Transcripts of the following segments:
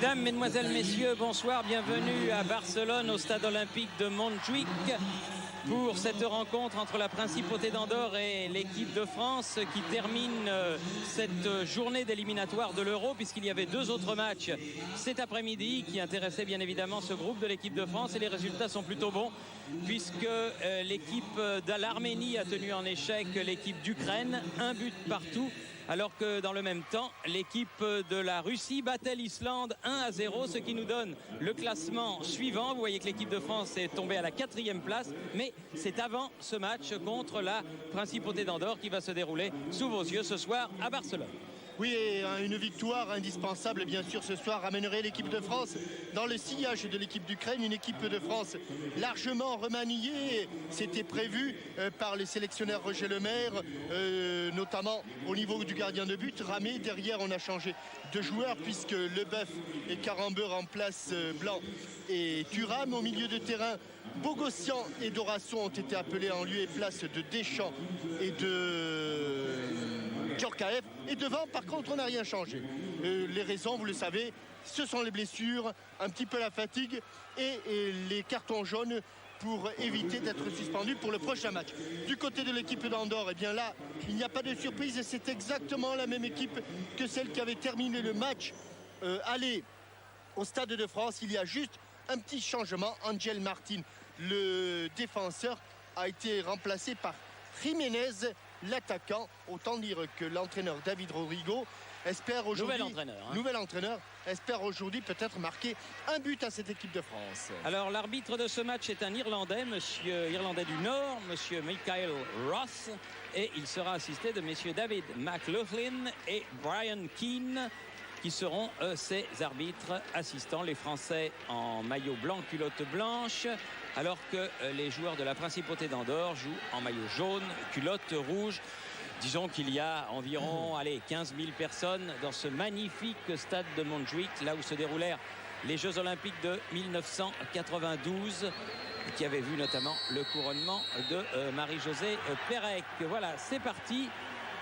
Mesdames, Mesdemoiselles, Messieurs, bonsoir, bienvenue à Barcelone, au stade olympique de Montjuïc pour cette rencontre entre la Principauté d'Andorre et l'équipe de France qui termine cette journée d'éliminatoire de l'Euro, puisqu'il y avait deux autres matchs cet après-midi qui intéressaient bien évidemment ce groupe de l'équipe de France, et les résultats sont plutôt bons puisque l'équipe de l'Arménie a tenu en échec l'équipe d'Ukraine, un but partout. Alors que dans le même temps, l'équipe de la Russie battait l'Islande 1-0, ce qui nous donne le classement suivant. Vous voyez que l'équipe de France est tombée à la 4e place, mais c'est avant ce match contre la Principauté d'Andorre qui va se dérouler sous vos yeux ce soir à Barcelone. Oui, et une victoire indispensable, bien sûr, ce soir amènerait l'équipe de France dans le sillage de l'équipe d'Ukraine. Une équipe de France largement remaniée. C'était prévu par les sélectionneurs Roger Lemaire, notamment au niveau du gardien de but. Ramé, derrière, on a changé de joueurs puisque Leboeuf et Carambeu remplacent Blanc et Thuram. Au milieu de terrain, Bogossian et Dorasso ont été appelés en lieu et place de Deschamps et de Djorkaeff. Et devant, par contre, on n'a rien changé. Les raisons, vous le savez, ce sont les blessures, un petit peu la fatigue et les cartons jaunes pour éviter d'être suspendu pour le prochain match. Du côté de l'équipe d'Andorre, eh bien là, il n'y a pas de surprise et c'est exactement la même équipe que celle qui avait terminé le match aller au Stade de France. Il y a juste un petit changement. Angel Martin, le défenseur, a été remplacé par Jiménez, l'attaquant. Autant dire que l'entraîneur David Rodrigo espère aujourd'hui, nouvel entraîneur, espère aujourd'hui peut-être marquer un but à cette équipe de France. Alors l'arbitre de ce match est un Irlandais, monsieur Irlandais du Nord, monsieur Michael Ross, et il sera assisté de messieurs David McLaughlin et Brian Keane, qui seront ces arbitres assistants. Les Français en maillot blanc, culotte blanche, alors que les joueurs de la Principauté d'Andorre jouent en maillot jaune, culotte rouge. Disons qu'il y a environ 15 000 personnes dans ce magnifique stade de Montjuïc, là où se déroulèrent les Jeux Olympiques de 1992, qui avait vu notamment le couronnement de Marie-Josée Pérec. Voilà, c'est parti.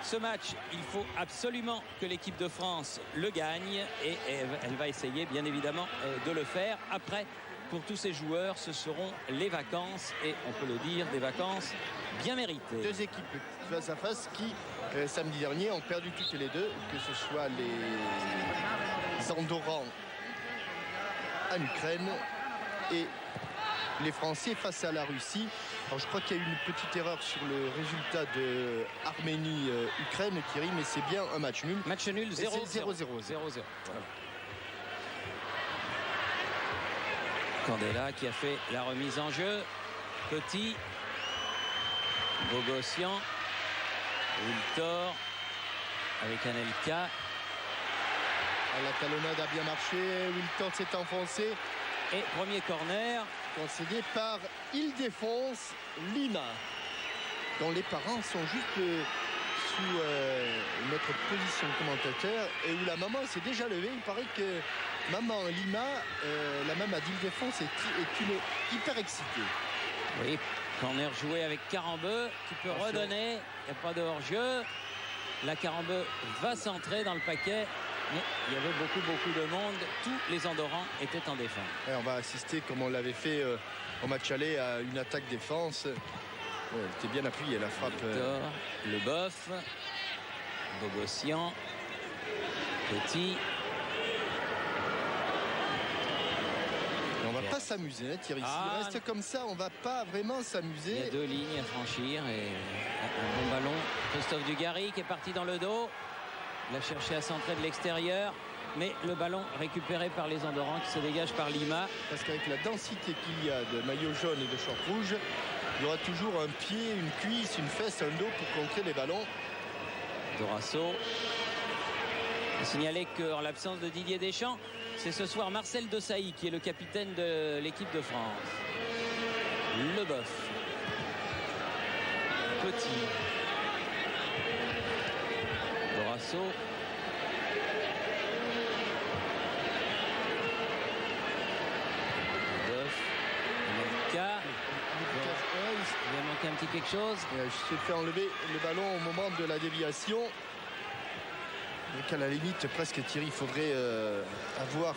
Ce match, il faut absolument que l'équipe de France le gagne et elle va essayer bien évidemment de le faire. Après, pour tous ces joueurs, ce seront les vacances et on peut le dire, des vacances bien méritées. Deux équipes face à face qui, samedi dernier, ont perdu toutes les deux, que ce soit les Andorrans en Ukraine et les Français face à la Russie. Alors je crois qu'il y a eu une petite erreur sur le résultat de Arménie-Ukraine, Thierry, mais c'est bien un match nul. Match nul 0-0. 0-0. Voilà. Candela qui a fait la remise en jeu. Petit. Bogossian. Wiltor. Avec Anelka. La talonnade a bien marché. Wiltor s'est enfoncé. Et premier corner. Concédé par Ildefonse Lima, dont les parents sont juste sous notre position commentateur et où la maman s'est déjà levée. Il paraît que maman Lima, la maman d'Ildefonse, est une hyper excitée. Oui, corner joué avec Carambeu qui peut redonner. Il n'y a pas de hors-jeu. La Carambeu va centrer dans le paquet. Mais il y avait beaucoup de monde. Tous les Andorrans étaient en défense. Et on va assister, comme on l'avait fait au match aller, à une attaque-défense. Elle était bien appuyée, la frappe. Leboeuf, Bogossian, Petit. On va pas s'amuser, hein, Thierry. S'il reste comme ça, on va pas vraiment s'amuser. Il y a deux lignes à franchir et un bon ballon. Christophe Dugarry qui est parti dans le dos. Il a cherché à centrer de l'extérieur, mais le ballon récupéré par les Andorrans qui se dégagent par Lima. Parce qu'avec la densité qu'il y a de maillots jaunes et de shorts rouges, il y aura toujours un pied, une cuisse, une fesse, un dos pour contrer les ballons. Dorasso. Il faut signaler qu'en l'absence de Didier Deschamps, c'est ce soir Marcel Desailly qui est le capitaine de l'équipe de France. Leboeuf. Petit. Dorasso. Anelka. Il a manqué un petit quelque chose. Je s'est fait enlever le ballon au moment de la déviation. Donc à la limite, presque Thierry, il faudrait avoir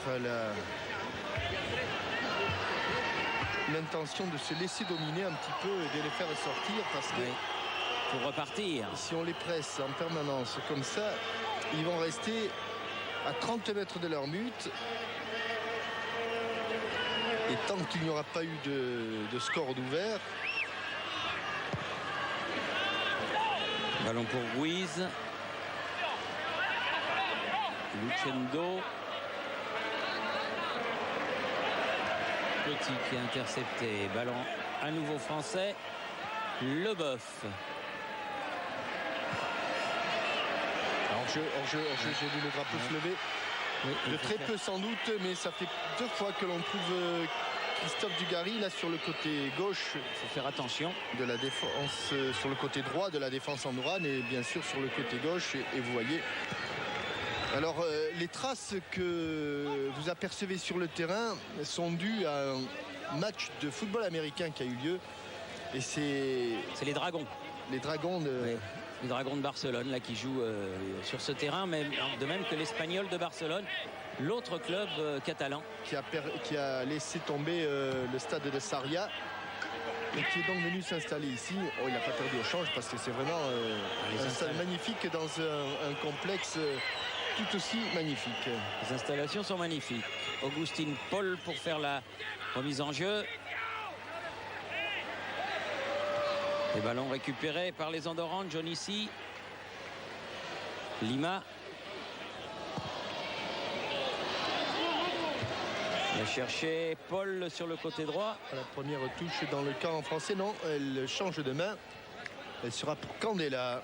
l'intention de se laisser dominer un petit peu et de les faire sortir, parce que pour repartir, si on les presse en permanence comme ça, ils vont rester à 30 mètres de leur but. Et tant qu'il n'y aura pas eu de score d'ouvert. Ballon pour Ruiz. Lucendo. Petit qui est intercepté. Ballon à nouveau français. Leboeuf. Hors-jeu, j'ai vu le drapeau se lever. Oui, de très peu sans doute, mais ça fait 2 fois que l'on trouve Christophe Dugarry là sur le côté gauche. Il faut faire attention. De la défense, sur le côté droit de la défense andorrane et bien sûr sur le côté gauche. Et vous voyez. Alors les traces que vous apercevez sur le terrain sont dues à un match de football américain qui a eu lieu. Et c'est les Dragons. Les Dragons de... Oui. Les Dragons de Barcelone là, qui jouent sur ce terrain, mais de même que l'Espagnol de Barcelone, l'autre club catalan. Qui a laissé tomber le stade de Sarria et qui est donc venu s'installer ici. Oh, il n'a pas perdu au change parce que c'est vraiment un stade magnifique dans un complexe tout aussi magnifique. Les installations sont magnifiques. Augustin Paul pour faire la remise en jeu. Les ballons récupérés par les Andorrans. Jonissi. Lima. Il a cherché Paul sur le côté droit. La première touche dans le camp français. Non, elle change de main. Elle sera pour Candela.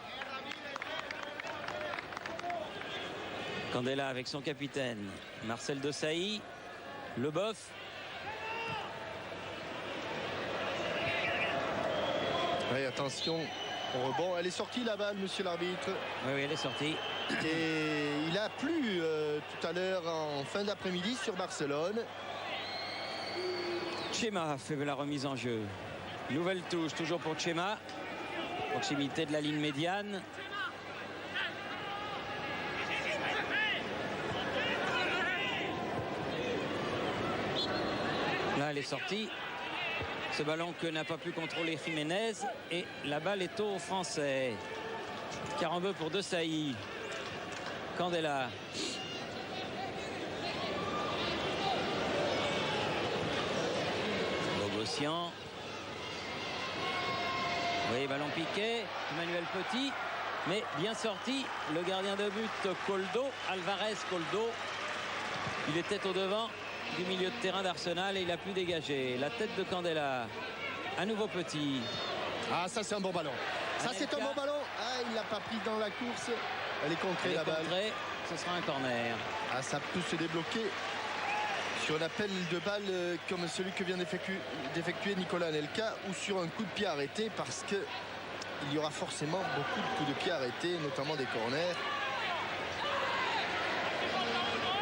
Candela avec son capitaine. Marcel Desailly. Leboeuf. Oui, attention au rebond. Elle est sortie la balle, monsieur l'arbitre. Oui, elle est sortie. Et il a plu tout à l'heure en fin d'après-midi sur Barcelone. Chema fait la remise en jeu. Nouvelle touche, toujours pour Chema. Proximité de la ligne médiane. Là, elle est sortie. Ce ballon que n'a pas pu contrôler Jiménez. Et la balle est aux Français. Carambeu pour Desailly. Candela. Bogossian. Oui, ballon piqué. Emmanuel Petit. Mais bien sorti. Le gardien de but, Coldo. Alvarez Coldo. Il était au devant du milieu de terrain d'Arsenal et il a pu dégager. La tête de Candela. À nouveau Petit. Ah, ça c'est un bon ballon. Ça c'est un bon ballon. Ah, il l'a pas pris dans la course. Elle est contrée, la balle. Ce sera un corner. Ah, ça peut se débloquer sur un appel de balle comme celui que vient d'effectuer Nicolas Anelka ou sur un coup de pied arrêté, parce que il y aura forcément beaucoup de coups de pied arrêtés, notamment des corners.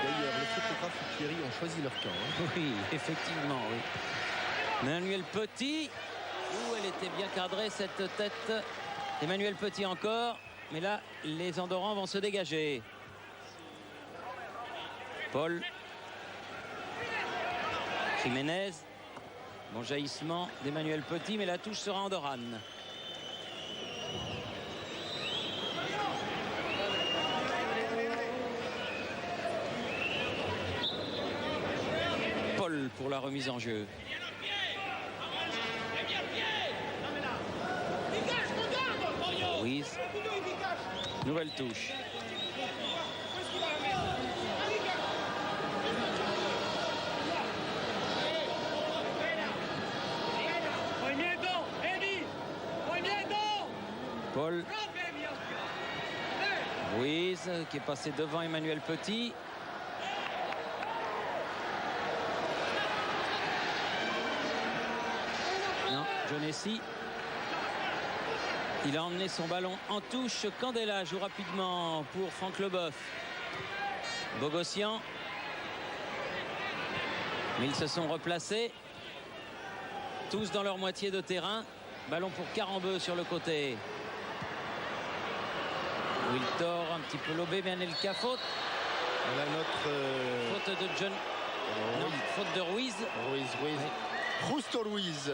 D'ailleurs, les photographes Thierry ont choisi leur camp. Oui, effectivement, oui. Emmanuel Petit. Elle était bien cadrée, cette tête. Emmanuel Petit encore. Mais là, les Andorrans vont se dégager. Paul. Jiménez. Bon jaillissement d'Emmanuel Petit, mais la touche sera andorrane. Paul pour la remise en jeu. Ruiz. Nouvelle touche. Paul. Ruiz qui est passé devant Emmanuel Petit. Non, Jonessi. Il a emmené son ballon en touche. Candela joue rapidement pour Franck Leboeuf. Bogossian. Mais ils se sont replacés. Tous dans leur moitié de terrain. Ballon pour Carambeu sur le côté. Wiltor, un petit peu lobé, mais Anelka, faute. Voilà notre... Faute de John. Non, faute de Ruiz. Ruiz. Justo Ruiz.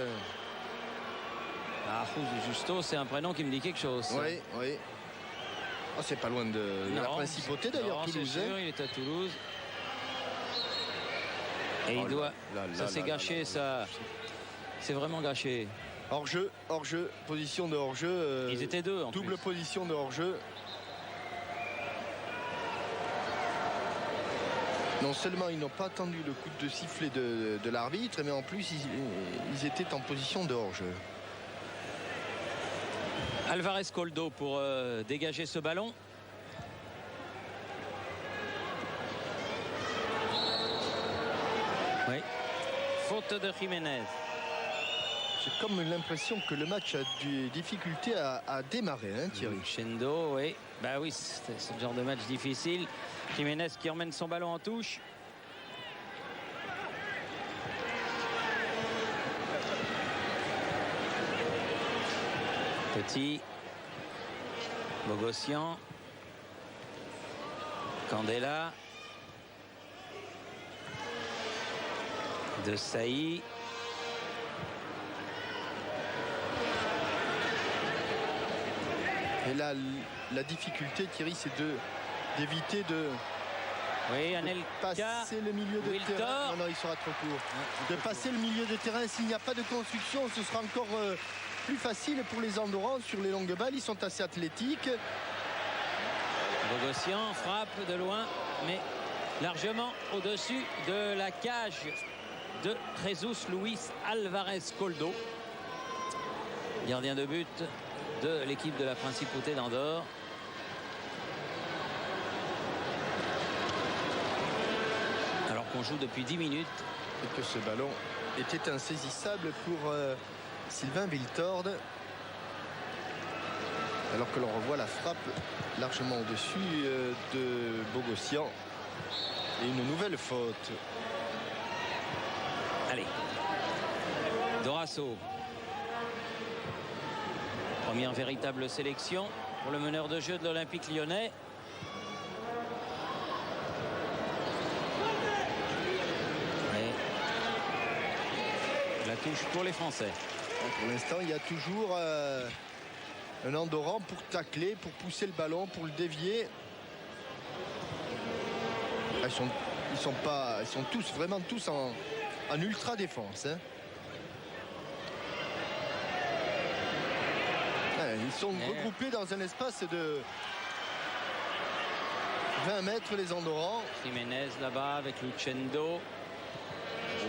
Ah, Justo, c'est un prénom qui me dit quelque chose. Oui. Oh, c'est pas loin de la principauté d'ailleurs, Toulouse. C'est sûr, il est à Toulouse. Et il doit... ça s'est gâché, ça. C'est vraiment gâché. Hors-jeu, position de hors-jeu. Ils étaient deux en double plus. Position de hors-jeu. Non seulement ils n'ont pas attendu le coup de sifflet de l'arbitre, mais en plus ils étaient en position de hors-jeu. Alvarez Coldo pour dégager ce ballon. Oui. Faute de Jiménez. J'ai comme l'impression que le match a des difficultés à démarrer, hein, Thierry. Chendo, oui. Bah oui, c'est le genre de match difficile. Jiménez qui emmène son ballon en touche. Petit. Bogossian. Candela. De Sailly. Et là, la difficulté, Thierry, c'est d'éviter de passer le milieu de terrain. Non, il sera trop court. De passer le milieu de terrain. S'il n'y a pas de construction, ce sera encore plus facile pour les Andorrans sur les longues balles. Ils sont assez athlétiques. Bogossian frappe de loin, mais largement au-dessus de la cage de Jesus Luis Alvarez Coldo, gardien de but de l'équipe de la Principauté d'Andorre. Alors qu'on joue depuis 10 minutes. Et que ce ballon était insaisissable pour Sylvain Wiltord. Alors que l'on revoit la frappe largement au-dessus de Bogossian. Et une nouvelle faute. Allez. Dorasso. Première véritable sélection pour le meneur de jeu de l'Olympique Lyonnais. Et la touche pour les Français. Pour l'instant, il y a toujours un Andorran pour tacler, pour pousser le ballon, pour le dévier. Ils sont tous, vraiment tous en ultra défense. Hein. Ils sont regroupés dans un espace de 20 mètres, les Andorrans. Jiménez là-bas avec Lucendo.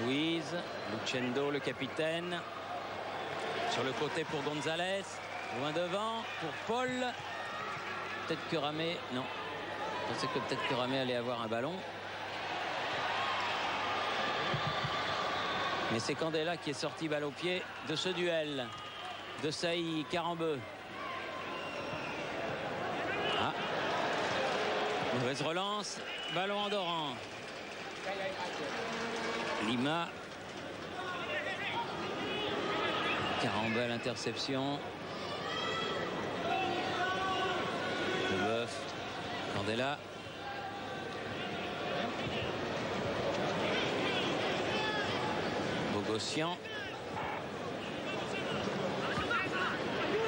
Ruiz, Lucendo le capitaine. Sur le côté pour Gonzalez. Loin devant pour Paul. Peut-être que Ramé... Non. Je pensais que peut-être que Ramé allait avoir un ballon. Mais c'est Candela qui est sorti balle au pied de ce duel. De Sailly, Carambeu. Ah. Mauvaise relance. Ballon andorran. Lima. Carambeu à l'interception. Leboeuf. Candela. Bogossian.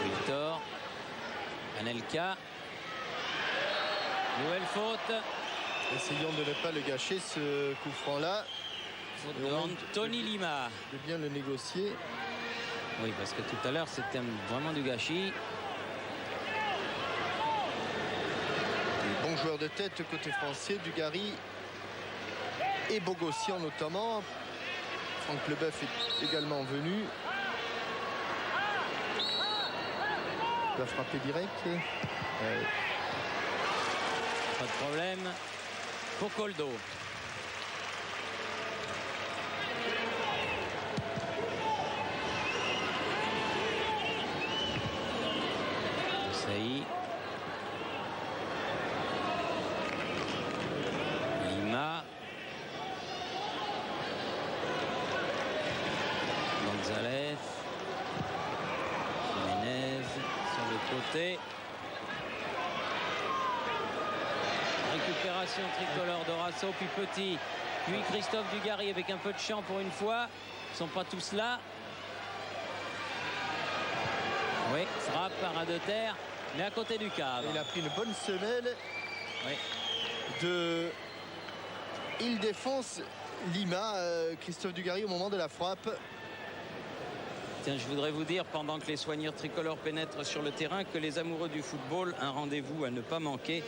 Wiltor. Anelka. Nouvelle faute. Essayons de ne pas le gâcher, ce coup franc là. Faute de Anthony Lima. De bien le négocier. Oui, parce que tout à l'heure c'était vraiment du gâchis. Les bons joueurs de tête côté français, Dugarry et Bogossian notamment. Franck Leboeuf est également venu. Il va frapper direct. Pas de problème pour Coldo. Sailly. Lima. Gonzalez. Jiménez sur le côté. formation tricolore. Dorasso, puis Petit, puis Christophe Dugarry avec un peu de chant pour une fois. Ils ne sont pas tous là. Oui, frappe par un de terre, mais à côté du cadre. Il a pris une bonne semelle de Île-Défense Lima, Christophe Dugarry au moment de la frappe. Tiens, je voudrais vous dire, pendant que les soigneurs tricolores pénètrent sur le terrain, que les amoureux du football, un rendez-vous à ne pas manquer.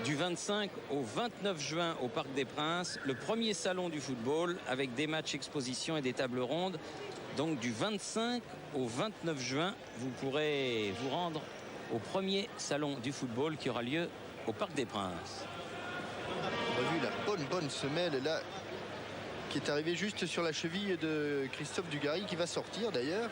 Du 25 au 29 juin au Parc des Princes, le premier salon du football avec des matchs expositions et des tables rondes. Donc du 25 au 29 juin, vous pourrez vous rendre au premier salon du football qui aura lieu au Parc des Princes. On a vu la bonne semelle là qui est arrivée juste sur la cheville de Christophe Dugarry qui va sortir d'ailleurs.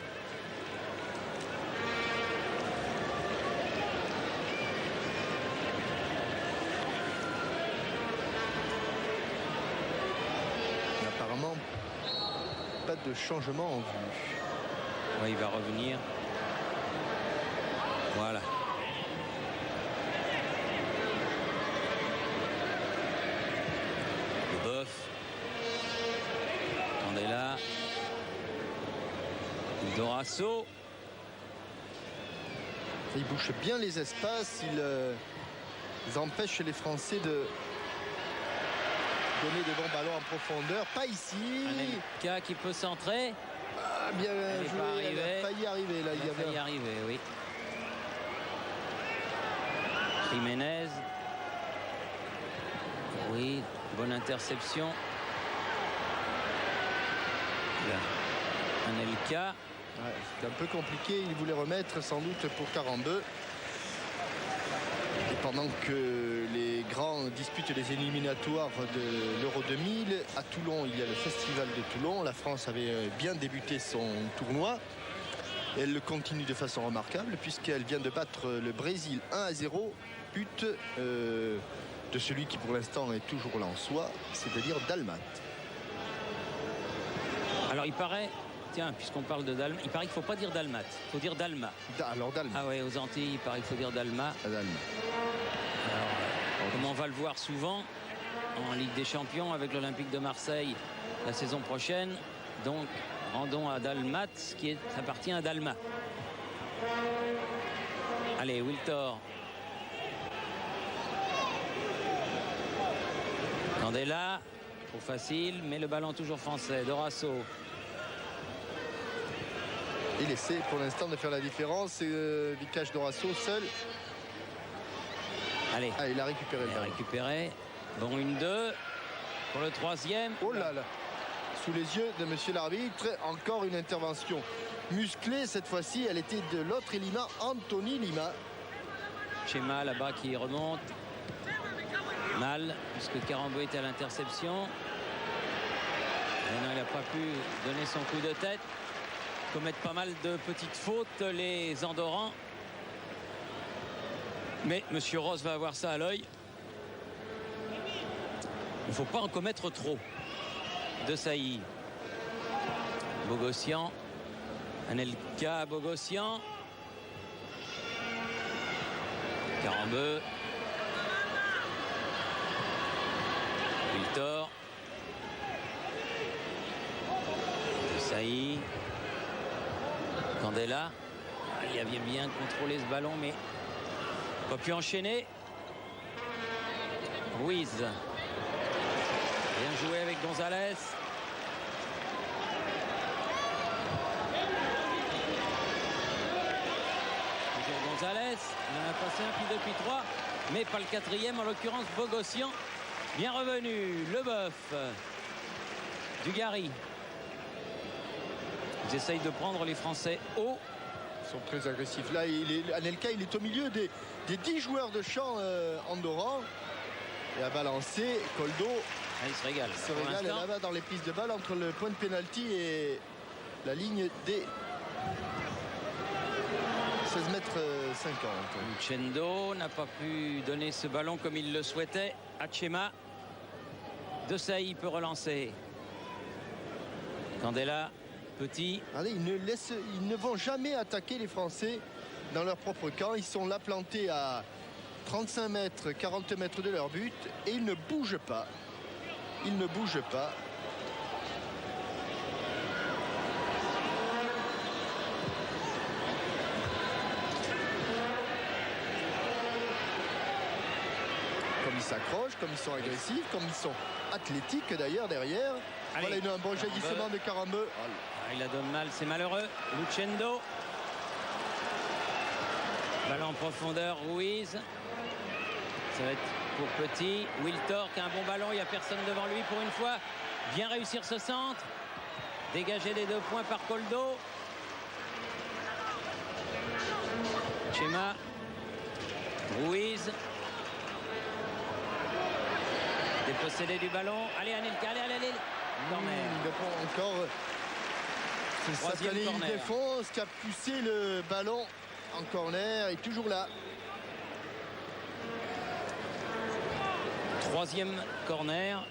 Apparemment pas de changement en vue. Oui, il va revenir. Voilà. Le Boeuf. Candela. Dorasso. Il bouche bien les espaces. Ils empêchent les Français de donner de bons ballons en profondeur. Pas ici. Anelka qui peut centrer. Ah, bien joué. Il a failli arriver là. Il a failli arriver, oui. Jiménez. Oui, bonne interception. Anelka. Ouais, c'était un peu compliqué. Il voulait remettre sans doute pour Karambeu. Et pendant que les grands disputent les éliminatoires de l'Euro 2000, à Toulon, il y a le Festival de Toulon. La France avait bien débuté son tournoi. Et elle le continue de façon remarquable puisqu'elle vient de battre le Brésil 1-0, but de celui qui pour l'instant est toujours là en soi, c'est-à-dire Dalmat. Alors il paraît, tiens, puisqu'on parle de Dalmat, il paraît qu'il ne faut pas dire Dalmat, il faut dire Dalma. Alors Dalma. Ah ouais, aux Antilles, il paraît qu'il faut dire Dalma. Dalma. Alors, comme on va le voir souvent en Ligue des Champions avec l'Olympique de Marseille la saison prochaine, donc rendons à Dalmat ce qui appartient à Dalma. Allez, Wiltor. Candela, trop facile, mais le ballon toujours français. Dorasso. Il essaie pour l'instant de faire la différence. C'est Vikash Dorasso seul. Allez. Ah, il a récupéré le ballon. Récupéré. Bon, 1-2 pour le troisième. Oh là là. Sous les yeux de monsieur l'arbitre, encore une intervention musclée. Cette fois-ci, elle était de l'autre Lima, Anthony Lima. Chema là-bas qui remonte. Mal, puisque Karambeu était à l'interception. Non, il n'a pas pu donner son coup de tête. Commettent pas mal de petites fautes, les Andorrans. Mais monsieur Ross va avoir ça à l'œil. Il ne faut pas en commettre trop. De Sailly. Bogossian. Anelka, Bogossian. Karambeu. Wiltor. De Sailly. Candela. Il avait bien contrôlé ce ballon, mais pas pu enchaîner. Ruiz. Bien joué avec Gonzalez. Toujours Gonzalez. Il en a passé un, puis deux, puis trois. Mais pas le quatrième, en l'occurrence Bogossian. Bien revenu. Le Boeuf. Dugarry. Ils essayent de prendre les Français haut. Ils sont très agressifs. Là, Anelka, il est au milieu des 10 joueurs de champ andorrans. Et à balancer, Koldo. Ah, il se régale. Il se régale là-bas dans les prises de balle entre le point de pénalty et la ligne des 16 mètres 50. Lucendo n'a pas pu donner ce ballon comme il le souhaitait. Achema. De Sailly peut relancer. Candela. Petit. Allez, ils ne vont jamais attaquer les Français dans leur propre camp. Ils sont là plantés à 35 mètres, 40 mètres de leur but et ils ne bougent pas. Ils ne bougent pas. Comme ils s'accrochent, comme ils sont agressifs, comme ils sont athlétiques d'ailleurs derrière. Allez, voilà un bon jaillissement de Karambeu. Il la donne mal, c'est malheureux. Lucendo. Ballon en profondeur, Ruiz. Ça va être pour Petit. Wiltor qui a un bon ballon, il n'y a personne devant lui pour une fois. Vient réussir ce centre. Dégagé des 2 points par Koldo. Chema. Ruiz. Dépossédé du ballon. Allez, Anelka, allez. Corner. Encore. Troisième Sakalé, il corner. défonce, qui a poussé le ballon en corner, et toujours là. Troisième corner.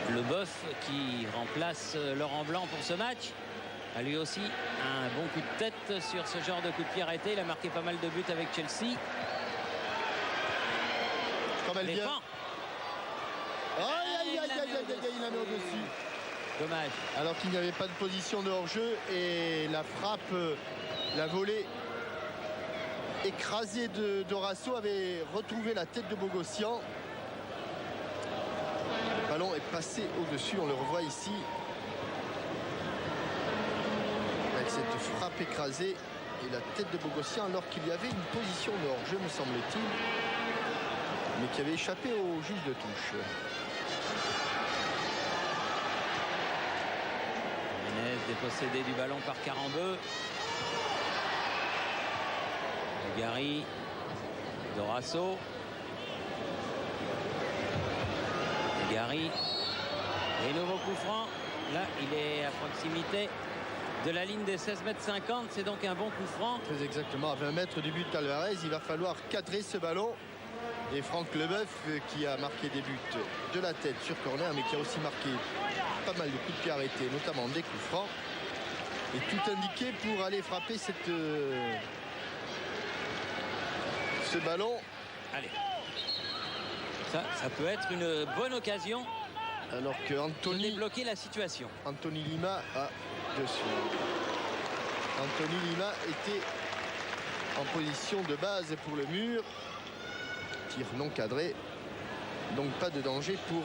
Le Boeuf qui remplace Laurent Blanc pour ce match a lui aussi un bon coup de tête sur ce genre de coup de pied arrêté. Il a marqué pas mal de buts avec Chelsea. Comme elle vient. Défend. Aïe, il la met au-dessus. Dommage. Alors qu'il n'y avait pas de position de hors-jeu et la frappe, la volée écrasée de Dorasso avait retrouvé la tête de Bogossian. Le ballon est passé au-dessus, on le revoit ici. Avec cette frappe écrasée et la tête de Bogossian alors qu'il y avait une position de hors-jeu, me semble-t-il, mais qui avait échappé au juge de touche. Dépossédé du ballon par Karambeu. Gary. Dorasso. Gary. Et nouveau coup franc. Là, il est à proximité de la ligne des 16,50 m. C'est donc un bon coup franc. Très exactement, à 20 mètres du but d'Alvarez. Il va falloir cadrer ce ballon. Et Franck Leboeuf qui a marqué des buts de la tête sur corner, mais qui a aussi marqué pas mal de coups de pied arrêtés, notamment des coups francs. Et tout indiqué pour aller frapper ce ballon. Allez. Ça peut être une bonne occasion. Alors que de débloquer la situation. Anthony Lima a dessus. Anthony Lima était en position de base pour le mur. Tir non cadré. Donc pas de danger pour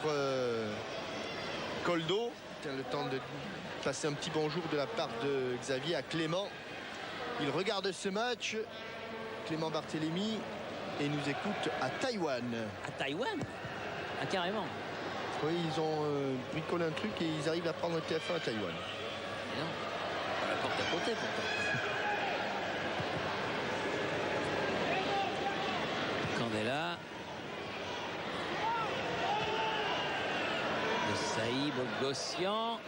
Koldo. Le temps de passer un petit bonjour de la part de Xavier à Clément. Il regarde ce match, Clément Barthélémy, et nous écoute à Taïwan. À Taïwan? Ah, carrément. Oui, ils ont bricolé un truc et ils arrivent à prendre le TF1 à Taïwan. Non, à la porte à côté pourtant. Candela. De Saï, Bogossian.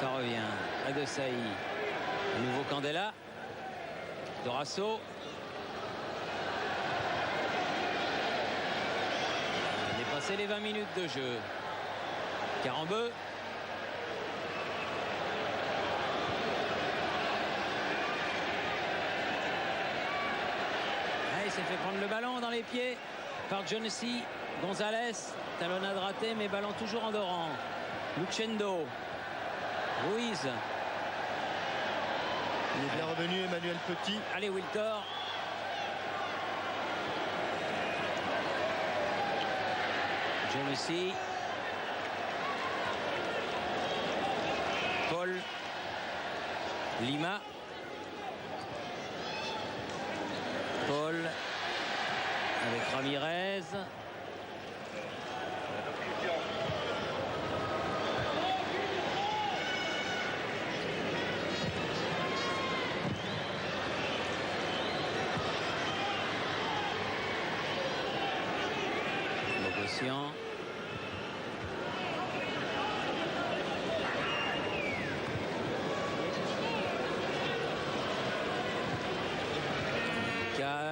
Ça revient à De Saï. Nouveau Candela. Dorasso. Dépasser les 20 minutes de jeu. Karambeu. Il s'est fait prendre le ballon dans les pieds par Jonesy. Gonzalez. Talonnade ratée, mais ballon toujours endorant. Lucendo. Ruiz. Il est bien revenu, Emmanuel Petit. Allez, Wiltor. Jonesy. Paul. Lima. Paul. Avec Ramirez. Bogossian.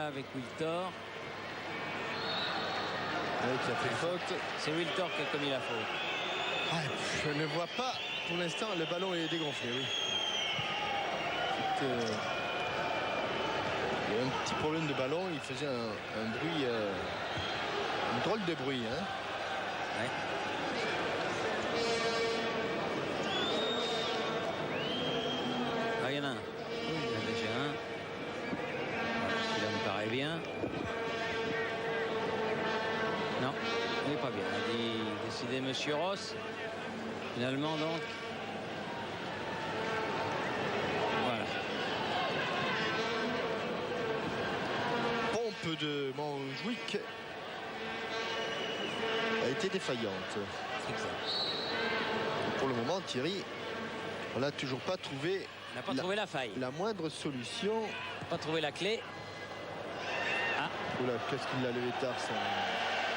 Avec Wiltor. Oui, qui a fait faute. C'est Wiltor qui a commis la faute. Ah, je ne vois pas. Pour l'instant, le ballon est dégonflé, oui. Il y a un petit problème de ballon, il faisait un bruit, un drôle de bruit. Hein. Ouais. Ah, il y en a un. Il y en a déjà un. Celui-là me paraît bien. Non, il n'est pas bien. A décidé Monsieur Ross. Finalement, donc. Voilà. Pompe de Montjuic a été défaillante. Exact. Pour le moment, Thierry, on n'a toujours pas trouvé. On n'a pas trouvé la faille. La moindre solution. Pas trouvé la clé. Ah. Oula, qu'est-ce qu'il a levé tard son.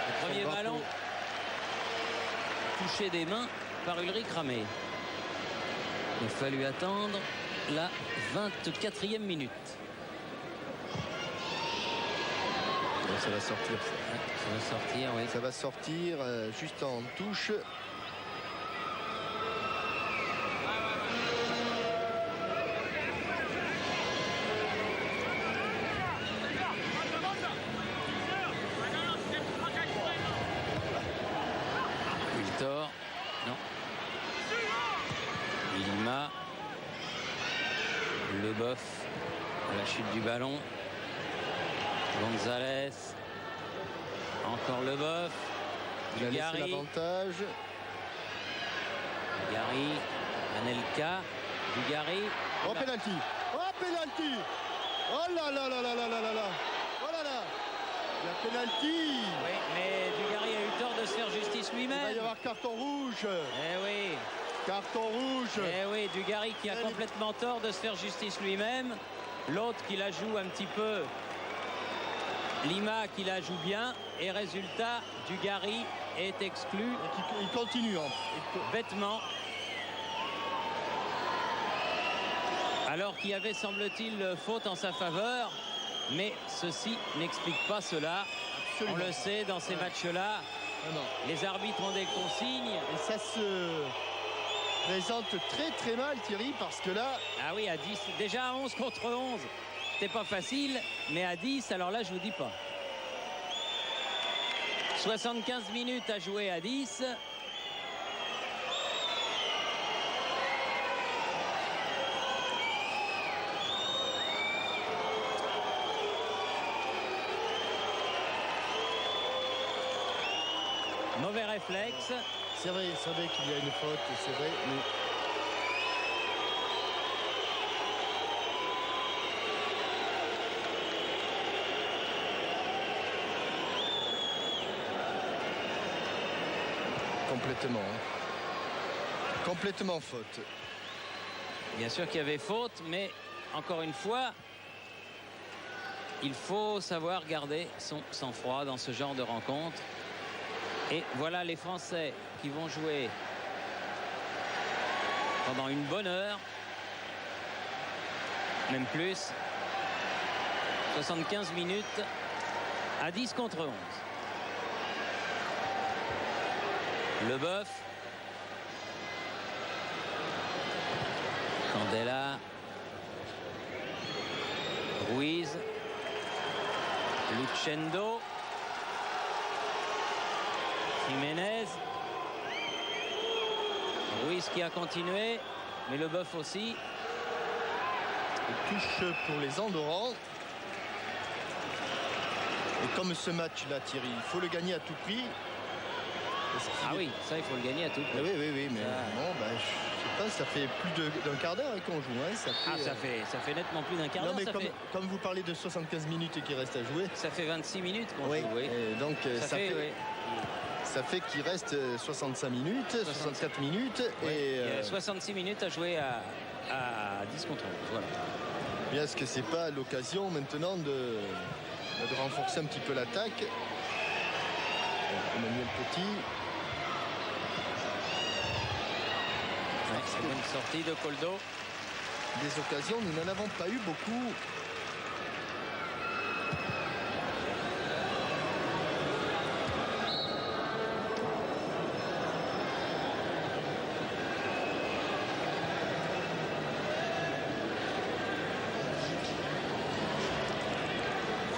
Le premier ballon touché des mains par Ulrich Ramé. Il a fallu attendre la 24e minute. Bon, ça va sortir. Ça va sortir, oui. Ça va sortir juste en touche. Victor, non. Lima. Leboeuf à la chute du ballon. Gonzalez. Encore Leboeuf. Il a laissé Dugarry. l'avantage. Dugarry. Anelka. Dugarry. Oh, penalty. Oh, penalty. Oh là là là là là là là là. Oh là là. Il y a penalty. Oui, mais Dugarry a eu tort de se faire justice Il va y lui-même. avoir carton rouge. Eh oui. Carton rouge. Eh oui, Dugarry qui a complètement tort de se faire justice lui-même. L'autre qui la joue un petit peu. Lima qui la joue bien. Et résultat, Dugarry est exclu. Il continue. Hein. Bêtement. Alors qu'il y avait, semble-t-il, faute en sa faveur. Mais ceci n'explique pas cela. Absolument. On le sait, dans ces matchs-là, les arbitres ont des consignes. Et ça se présente très très mal, Thierry, parce que là... Ah oui, à 10, déjà à 11 contre 11, c'était pas facile, mais à 10, alors là, je vous dis pas. 75 minutes à jouer à 10. Mauvais réflexe. C'est vrai qu'il y a une faute, c'est vrai, mais... Complètement. Hein. Complètement faute. Bien sûr qu'il y avait faute, mais encore une fois, il faut savoir garder son sang-froid dans ce genre de rencontre. Et voilà les Français qui vont jouer pendant une bonne heure, même plus. 75 minutes à 10 contre 11. Leboeuf. Candela. Ruiz. Lucendo. Jiménez. Ruiz qui a continué, mais Leboeuf aussi. Touche pour les Andorrans. Et comme ce match-là, Thierry, il faut le gagner à tout prix. Ah oui, ça il faut le gagner à tout prix. Oui, mais bon, bah, je sais pas, ça fait plus d'un quart d'heure qu'on joue. Hein, ça fait nettement plus d'un quart d'heure. Non, mais comme vous parlez de 75 minutes qui restent à jouer. Ça fait 26 minutes qu'on joue, oui. Donc ça fait qu'il reste 65 minutes, 64 minutes. Oui, et 66 minutes à jouer à 10 contre 11. Voilà. Et est-ce que c'est pas l'occasion maintenant de renforcer un petit peu l'attaque? Emmanuel Petit. C'est une sortie de Koldo. Des occasions, nous n'en avons pas eu beaucoup.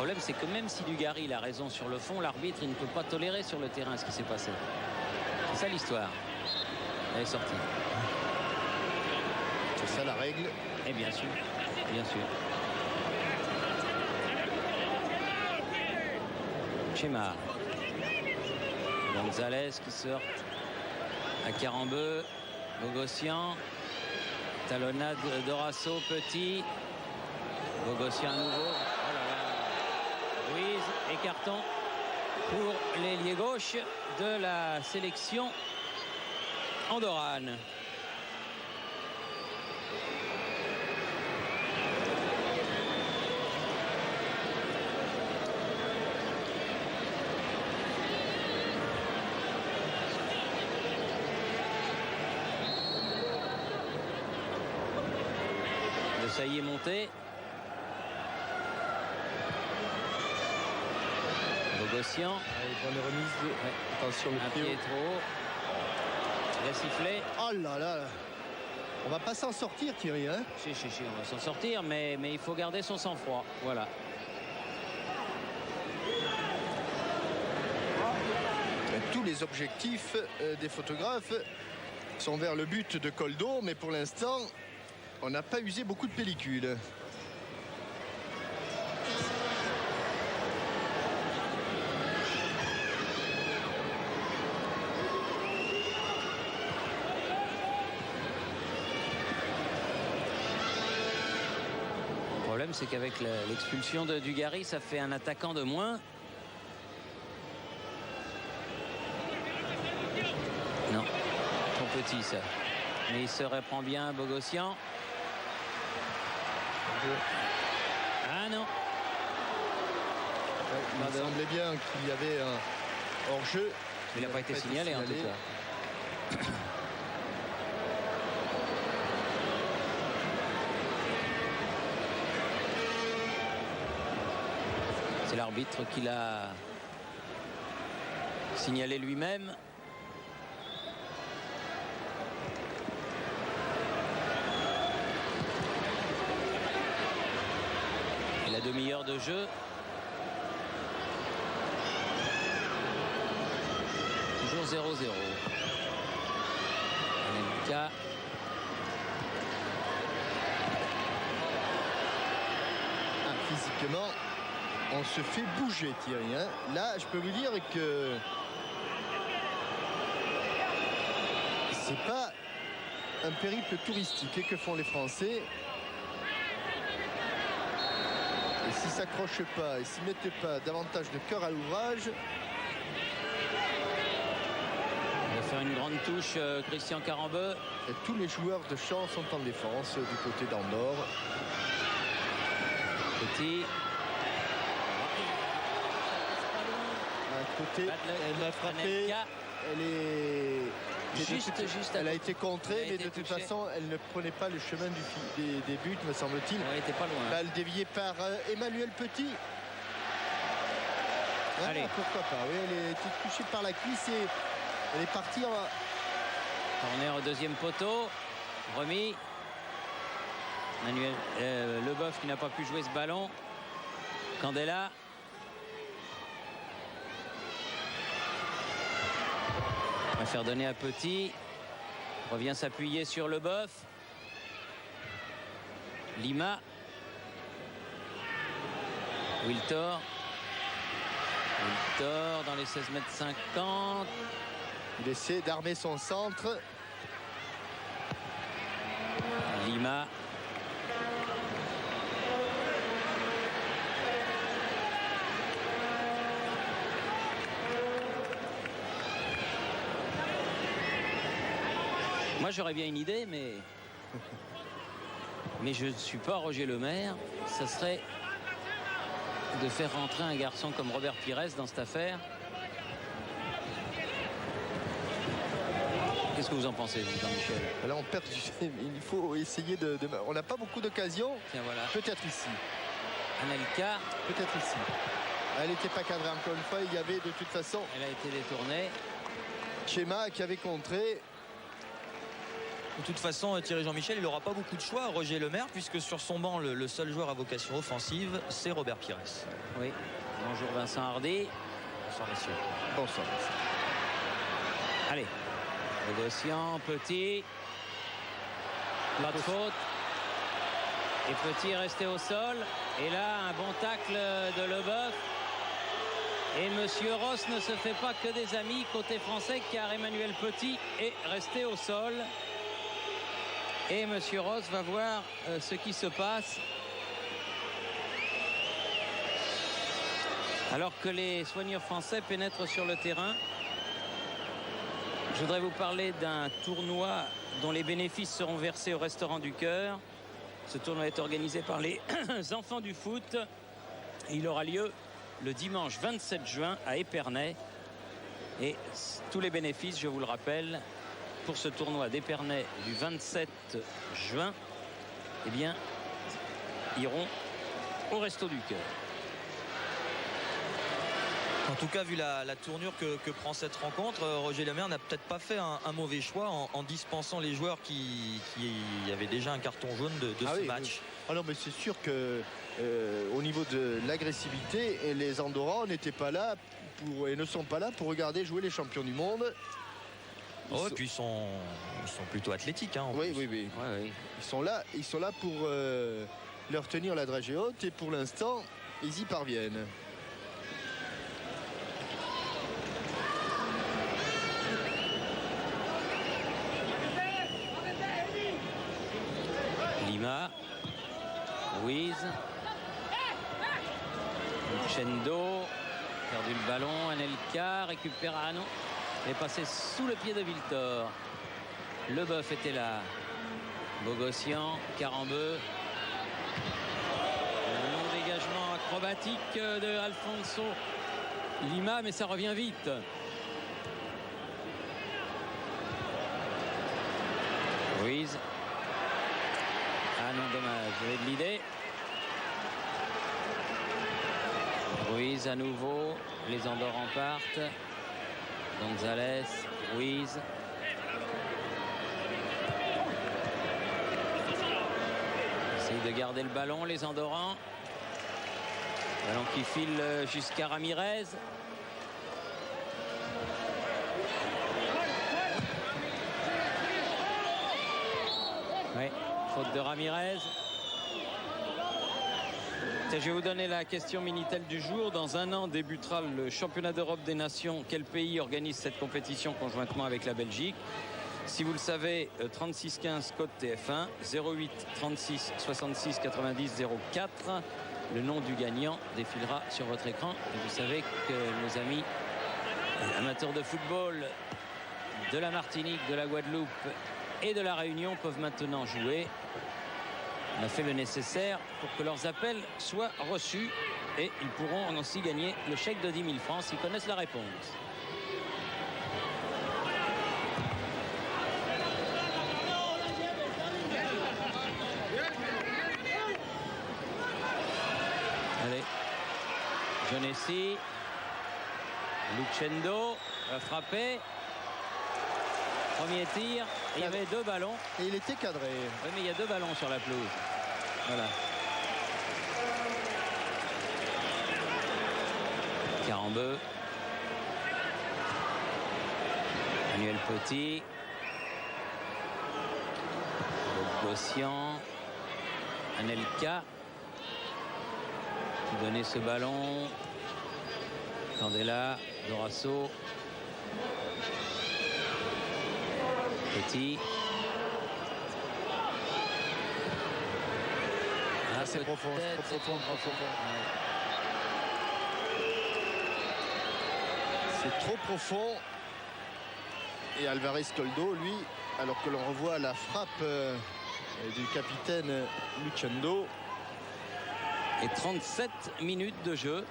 problème, c'est que même si Dugarry il a raison sur le fond, l'arbitre il ne peut pas tolérer sur le terrain ce qui s'est passé. C'est ça l'histoire. Elle est sortie. C'est ça la règle. Et bien sûr, bien sûr. Schéma. Gonzalez qui sort à Carambeu. Bogossian. Talonnade d'Horasso, Petit. Bogossian à nouveau. Oh là là. Ruiz et carton pour l'ailier gauche de la sélection andorrane. Le Sailly est monté. Bogossian. Bonne remise. Ouais. Attention Un pied trop haut. Il a sifflé. Oh là là. On va pas s'en sortir, Thierry. Hein, Si, on va s'en sortir, mais il faut garder son sang-froid. Voilà. tous les objectifs des photographes sont vers le but de Koldo, mais pour l'instant, on n'a pas usé beaucoup de pellicule. Le problème, c'est qu'avec l'expulsion de Dugarry, ça fait un attaquant de moins. Non, trop petit ça. Mais il se reprend bien, Bogossian. Ah non. Il me semblait bien qu'il y avait un hors-jeu. Il n'a pas été signalé en tout cas. C'est l'arbitre qui l'a signalé lui-même. Et la demi-heure de jeu. Toujours 0-0. Anelka. Physiquement, on se fait bouger, Thierry. Hein. Là, je peux vous dire que c'est pas un périple touristique que font les Français. Et s'ils s'accrochent pas et s'ils mettent pas davantage de cœur à l'ouvrage. Il va faire une grande touche, Christian Carambeu. Et tous les joueurs de champ sont en défense du côté d'Andorre. Petit. À côté, elle m'a frappé. Anelka. Elle est Juste elle a été contrée, Elle a mais été de toute touchée. façon, elle ne prenait pas le chemin des buts, me semble-t-il. Elle était pas loin. Balle déviée par Emmanuel Petit. Ah, Allez. pourquoi pas, oui, elle a été touchée par la cuisse et elle est partie en... Corner au deuxième poteau. Remis. Manuel Leboeuf qui n'a pas pu jouer ce ballon. Candela. On va faire donner à Petit. Revient s'appuyer sur Leboeuf. Lima. Wiltor. Wiltor dans les 16 mètres 50. Il essaie d'armer son centre. Lima. Moi j'aurais bien une idée, mais je ne suis pas Roger Lemaire. Ça serait de faire rentrer un garçon comme Robert Pires dans cette affaire. Qu'est-ce que vous en pensez, vous, Jean-Michel? Là, on perd du... Il faut essayer de... On n'a pas beaucoup d'occasions. Tiens, voilà. Peut-être ici. Anelka. Peut-être ici. Elle n'était pas cadrée encore une fois. Il y avait de toute façon Elle a été détournée. Schéma qui avait contré. De toute façon, Thierry Jean-Michel, il n'aura pas beaucoup de choix, Roger Lemaire, puisque sur son banc, le seul joueur à vocation offensive, c'est Robert Pires. Oui. Bonjour Vincent Hardy. Bonsoir messieurs. Bonsoir. Allez. Négociant, Petit. Pas de faute. Et Petit est resté au sol. Et là, un bon tacle de Leboeuf. Et Monsieur Ross ne se fait pas que des amis côté français, car Emmanuel Petit est resté au sol. Et Monsieur Ross va voir ce qui se passe. Alors que les soigneurs français pénètrent sur le terrain. Je voudrais vous parler d'un tournoi dont les bénéfices seront versés au Restaurant du Cœur. Ce tournoi est organisé par les enfants du foot. Il aura lieu le dimanche 27 juin à Épernay. Et tous les bénéfices, je vous le rappelle, pour ce tournoi d'Épernay du 27 juin, eh bien, iront au Resto du Cœur. En tout cas, vu la tournure que prend cette rencontre, Roger Lemaire n'a peut-être pas fait un mauvais choix en dispensant les joueurs qui avaient déjà un carton jaune de ce match. Oui. Ah non, mais c'est sûr que au niveau de l'agressivité, les Andorrans n'étaient pas là et ne sont pas là pour regarder jouer les champions du monde. Et puis ils sont plutôt athlétiques. Hein, oui. Ouais. Ils sont là pour leur tenir la dragée haute et pour l'instant, ils y parviennent. Lima, Ruiz, Luchendo, perdu le ballon, Anelka récupère Arnaud, est passé sous le pied de Viltor. Leboeuf était là, Bogossian, Carambeu, un long dégagement acrobatique de Alfonso Lima, mais ça revient vite. Ruiz. Ah non, dommage, j'avais de l'idée. Ruiz à nouveau, les Andorrans partent. Gonzalez, Ruiz. Essaye de garder le ballon, les Andorrans. Ballon qui file jusqu'à Ramirez. Oui. Faute de Ramirez. Je vais vous donner la question Minitel du jour. Dans un an débutera le championnat d'Europe des Nations. Quel pays organise cette compétition conjointement avec la Belgique? Si vous le savez, 36 15 code TF1, 08 36 66 90 04. Le nom du gagnant défilera sur votre écran. Et vous savez que nos amis amateurs de football de la Martinique, de la Guadeloupe et de la Réunion peuvent maintenant jouer. On a fait le nécessaire pour que leurs appels soient reçus et ils pourront aussi gagner le chèque de 10 000 francs s'ils connaissent la réponse. Allez, Jonessi, Luchendo va frapper. Premier tir, il y avait 2 ballons. Et il était cadré. Oui, mais il y a 2 ballons sur la pelouse. Voilà. Carambeu. Manuel Petit. Bossian. Anelka. Qui donnait ce ballon. Candela. Dorasso. Petit. Ah, c'est profond. C'est trop profond. Ouais. C'est trop profond. Et Alvarez Toldo, lui, alors que l'on revoit la frappe du capitaine Luchendo. Et 37 minutes de jeu.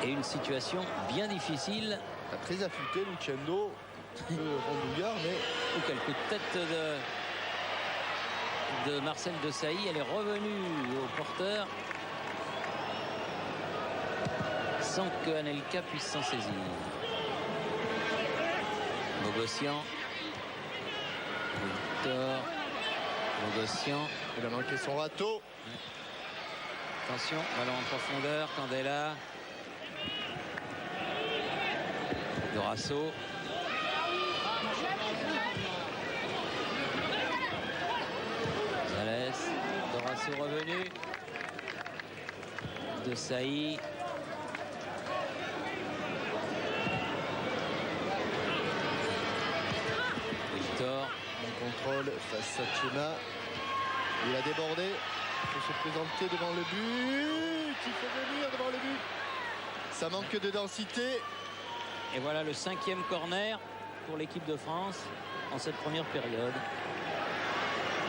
Et une situation bien difficile. Très affûté, Luchendo. Un peu rondouillard, mais... Oh, quel coup de tête de Marcel Desailly. Elle est revenue au porteur. Sans que Anelka puisse s'en saisir. Bogossian. Victor. Bogossian. Il a manqué son râteau. Attention, ballon en profondeur. Candela. Dorasso. Zalès. Dorasso revenu. Desailly. Victor. Bon contrôle face à Chema. Il a débordé. Il faut se présenter devant le but. Il faut venir devant le but. Ça manque de densité. Et voilà le 5e corner pour l'équipe de France en cette première période.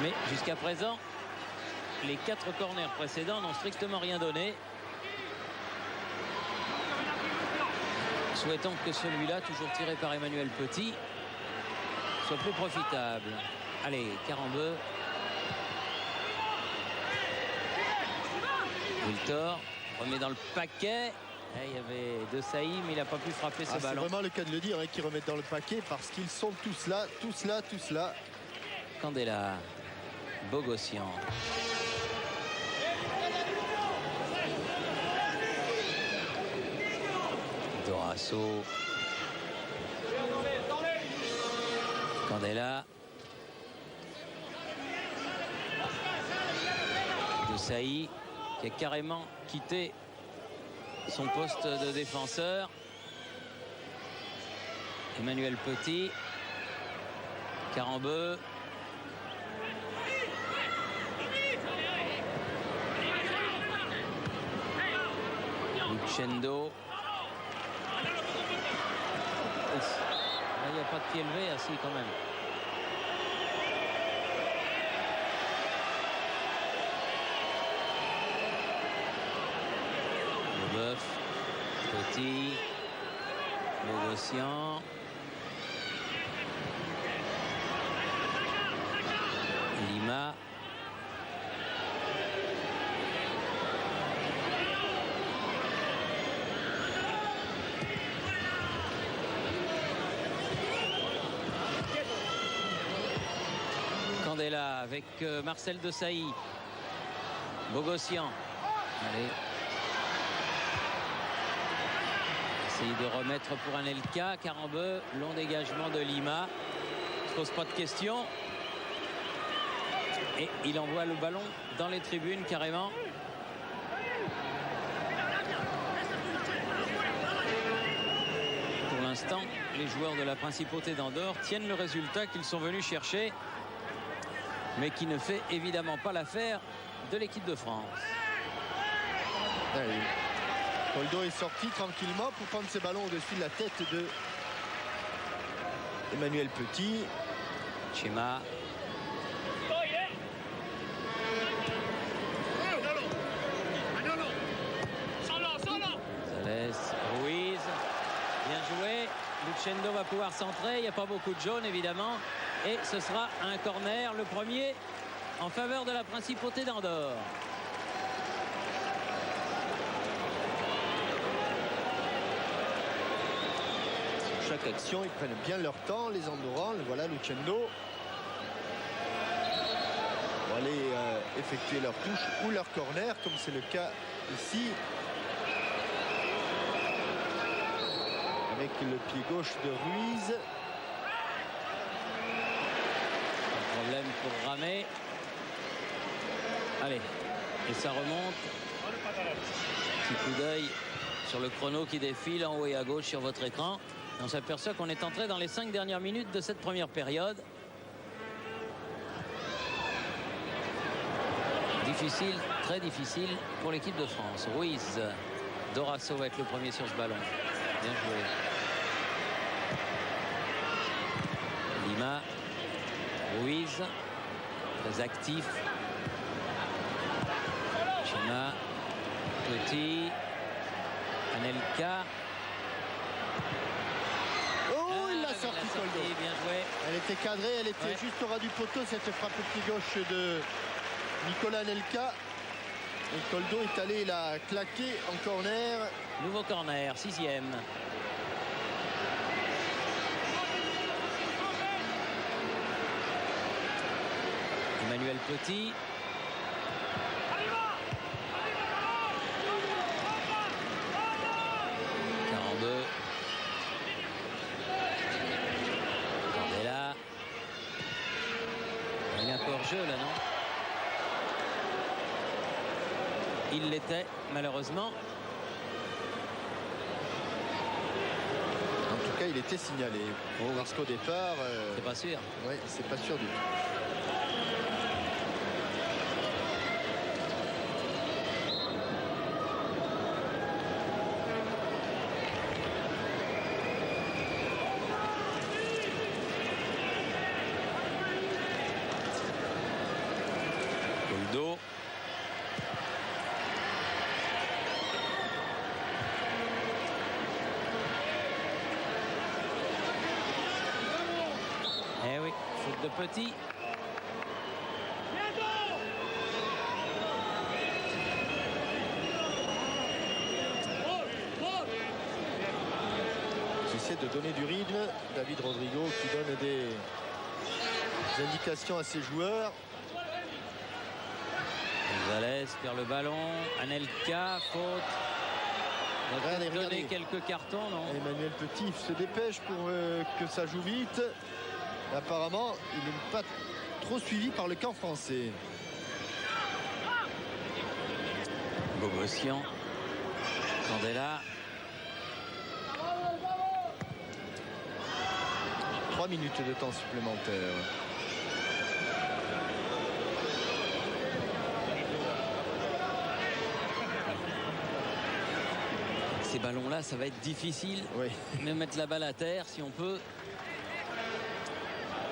Mais jusqu'à présent, les 4 corners précédents n'ont strictement rien donné. Souhaitons que celui-là, toujours tiré par Emmanuel Petit, soit plus profitable. Allez, Carambeu. Wiltor remet dans le paquet. Il y avait Desailly, mais il n'a pas pu frapper ce ballon. C'est vraiment le cas de le dire, qu'ils remettent dans le paquet parce qu'ils sont tous là, tous là, tous là. Candela, Bogossian. Dorasso. Candela. Desailly qui a carrément quitté son poste de défenseur. Emmanuel Petit. Carambeu. Lucendo. Il n'y a pas de pied levé, assis quand même. Leboeuf, Petit, Bogossian. Lima. Candela avec Marcel Desailly. Bogossian. Allez. Essayer de remettre pour Anelka. Carambeu. Long dégagement de Lima. Ne se pose pas de questions. Et il envoie le ballon dans les tribunes carrément. Pour l'instant, les joueurs de la Principauté d'Andorre tiennent le résultat qu'ils sont venus chercher, mais qui ne fait évidemment pas l'affaire de l'équipe de France. Allez. Koldo est sorti tranquillement pour prendre ses ballons au-dessus de la tête de Emmanuel Petit. Chema. Zalès, Ruiz. Bien joué. Lucendo va pouvoir centrer. Il n'y a pas beaucoup de jaune évidemment. Et ce sera un corner, le premier en faveur de la Principauté d'Andorre. Chaque action, ils prennent bien leur temps, les Andorrans. Voilà Lucendo. Pour aller effectuer leur touche ou leur corner, comme c'est le cas ici. Avec le pied gauche de Ruiz. Pas de problème pour ramer. Allez, et ça remonte. Petit coup d'œil sur le chrono qui défile en haut et à gauche sur votre écran. On s'aperçoit qu'on est entré dans les 5 dernières minutes de cette première période. Difficile, très difficile pour l'équipe de France. Ruiz, Dorasso va être le premier sur ce ballon. Bien joué. Lima, Ruiz, très actif. Chema, Petit, Anelka. Oh, il l'a sorti, Koldo. Bien joué. Elle était cadrée, elle était juste au ras du poteau, cette frappe pied gauche de Nicolas Anelka. Et Koldo est allé la claquer en corner. Nouveau corner, 6e. Emmanuel Petit. Carambeu. Candela. Il y a un peu hors-jeu là, non? Il l'était malheureusement. En tout cas, il était signalé. Parce qu'au départ, C'est pas sûr. oui, c'est pas sûr du tout. Coldo. Eh oui, faute de Petit. J'essaie de donner du rythme. David Rodrigo qui donne des indications à ses joueurs. Gonzalez perd le ballon. Anelka, faute. On va Regardez, donner regardez. quelques cartons, non? Emmanuel Petit se dépêche pour que ça joue vite. Apparemment, il n'est pas trop suivi par le camp français. Bogossian. Candela. 3 minutes de temps supplémentaire. Ces ballons-là, ça va être difficile. Oui. De mettre la balle à terre si on peut.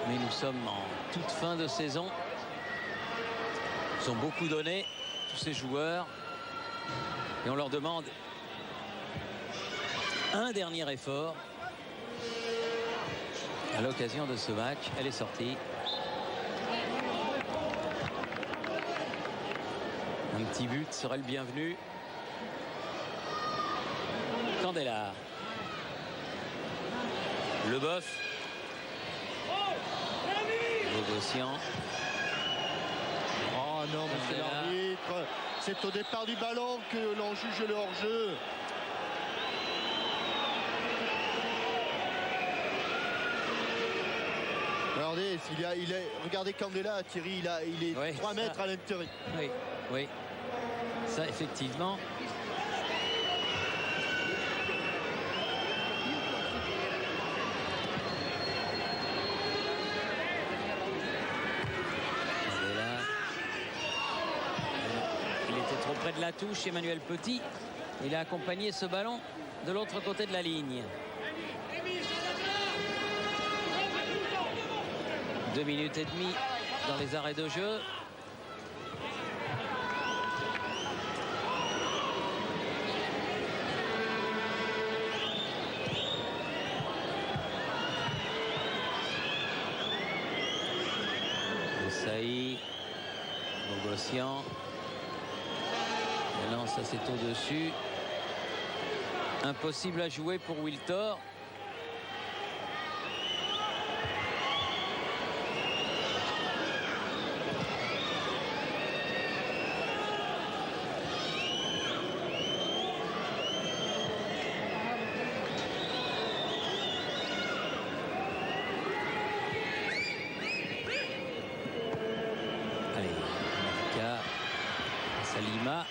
Mais nous sommes en toute fin de saison. Ils ont beaucoup donné, tous ces joueurs. Et on leur demande un dernier effort à l'occasion de ce match. Elle est sortie. Un petit but serait le bienvenu. Candela. Leboeuf. Bogossian. Oh non, monsieur Candela. l'arbitre. C'est au départ du ballon que l'on juge le hors-jeu. Regardez, regardez Candela, Thierry, il est Ouais, 3 mètres à l'intérieur. Oui, oui. Ça, effectivement. Candela. Il était trop près de la touche, Emmanuel Petit. Il a accompagné ce ballon de l'autre côté de la ligne. 2 minutes et demie dans les arrêts de jeu. Saï, Bogossian. Et non, ça c'est au-dessus. Impossible à jouer pour Wiltor. Salima.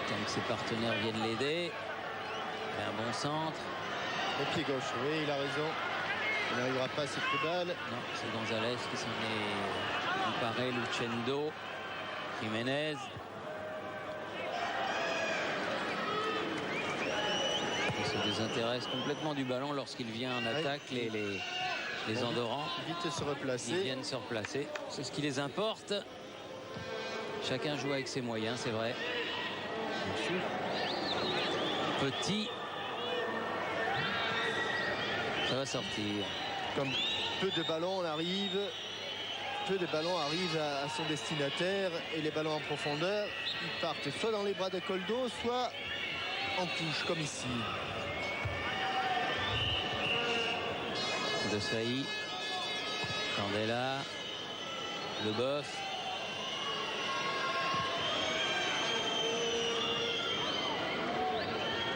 Tant que ses partenaires viennent l'aider. Et un bon centre. Au pied gauche, oui, il a raison. Il n'arrivera pas à cette balle. Non, c'est Gonzalez qui s'en est emparé. Lucendo. Jiménez. Il se désintéresse complètement du ballon lorsqu'il vient en attaque. Oui. Les Andorrans. Vite se Ils replacer. viennent se replacer. C'est ce qui les importe. Chacun joue avec ses moyens, c'est vrai. Petit. Ça va sortir. Comme peu de ballons arrivent à son destinataire, et les ballons en profondeur, ils partent soit dans les bras de Coldo, soit en touche, comme ici. De Saï. Candela. Leboeuf.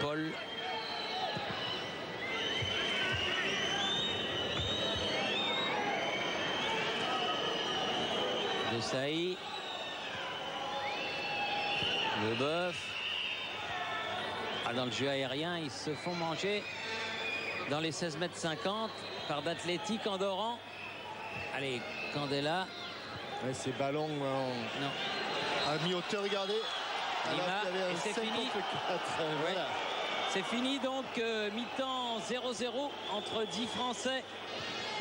Paul. Desailly. Leboeuf. Dans le jeu aérien, ils se font manger dans les 16 mètres 50 par d'Athletic Andorran. Allez, Candela. Ouais, ces ballons Non. à mi-hauteur, regardez. Alors qu'il y avait un et c'est 5 fini. contre 4. Voilà. C'est fini donc, mi-temps 0-0 entre 10 Français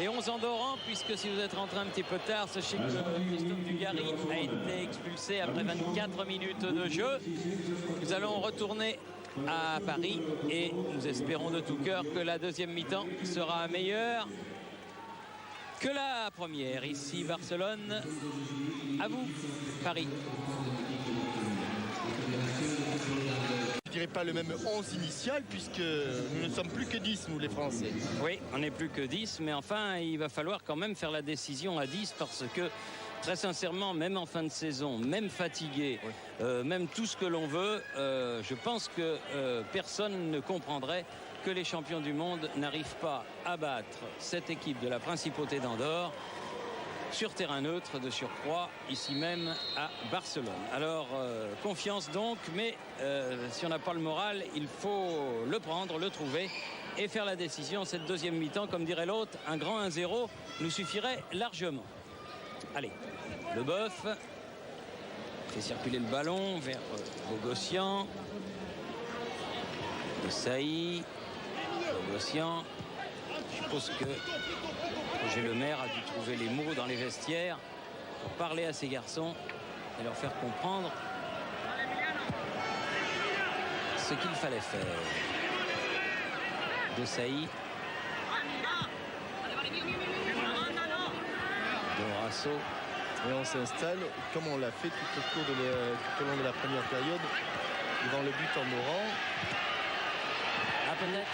et 11 Andorrans, puisque si vous êtes rentré un petit peu tard, sachez que Christophe Dugarry a été expulsé après 24 minutes de jeu. Nous allons retourner à Paris et nous espérons de tout cœur que la deuxième mi-temps sera meilleure que la première. Ici Barcelone, à vous Paris. Je dirais pas le même 11 initial, puisque nous ne sommes plus que 10, nous les Français. Oui, on n'est plus que 10, mais enfin il va falloir quand même faire la décision à 10, parce que très sincèrement, même en fin de saison, même fatigué, même tout ce que l'on veut, je pense que personne ne comprendrait que les champions du monde n'arrivent pas à battre cette équipe de la Principauté d'Andorre sur terrain neutre de surcroît, ici même à Barcelone. Alors, confiance donc, mais si on n'a pas le moral, il faut le prendre, le trouver et faire la décision. Cette deuxième mi-temps, comme dirait l'autre, un grand 1-0 nous suffirait largement. Allez, Leboeuf fait circuler le ballon vers Bogossian. Desailly. Bogossian. Je suppose que Roger Lemaire a dû trouver les mots dans les vestiaires pour parler à ces garçons et leur faire comprendre ce qu'il fallait faire. Desailly. Dorasso. Et on s'installe, comme on l'a fait tout au long de la première période, devant le but andorran. Ah, peut-être.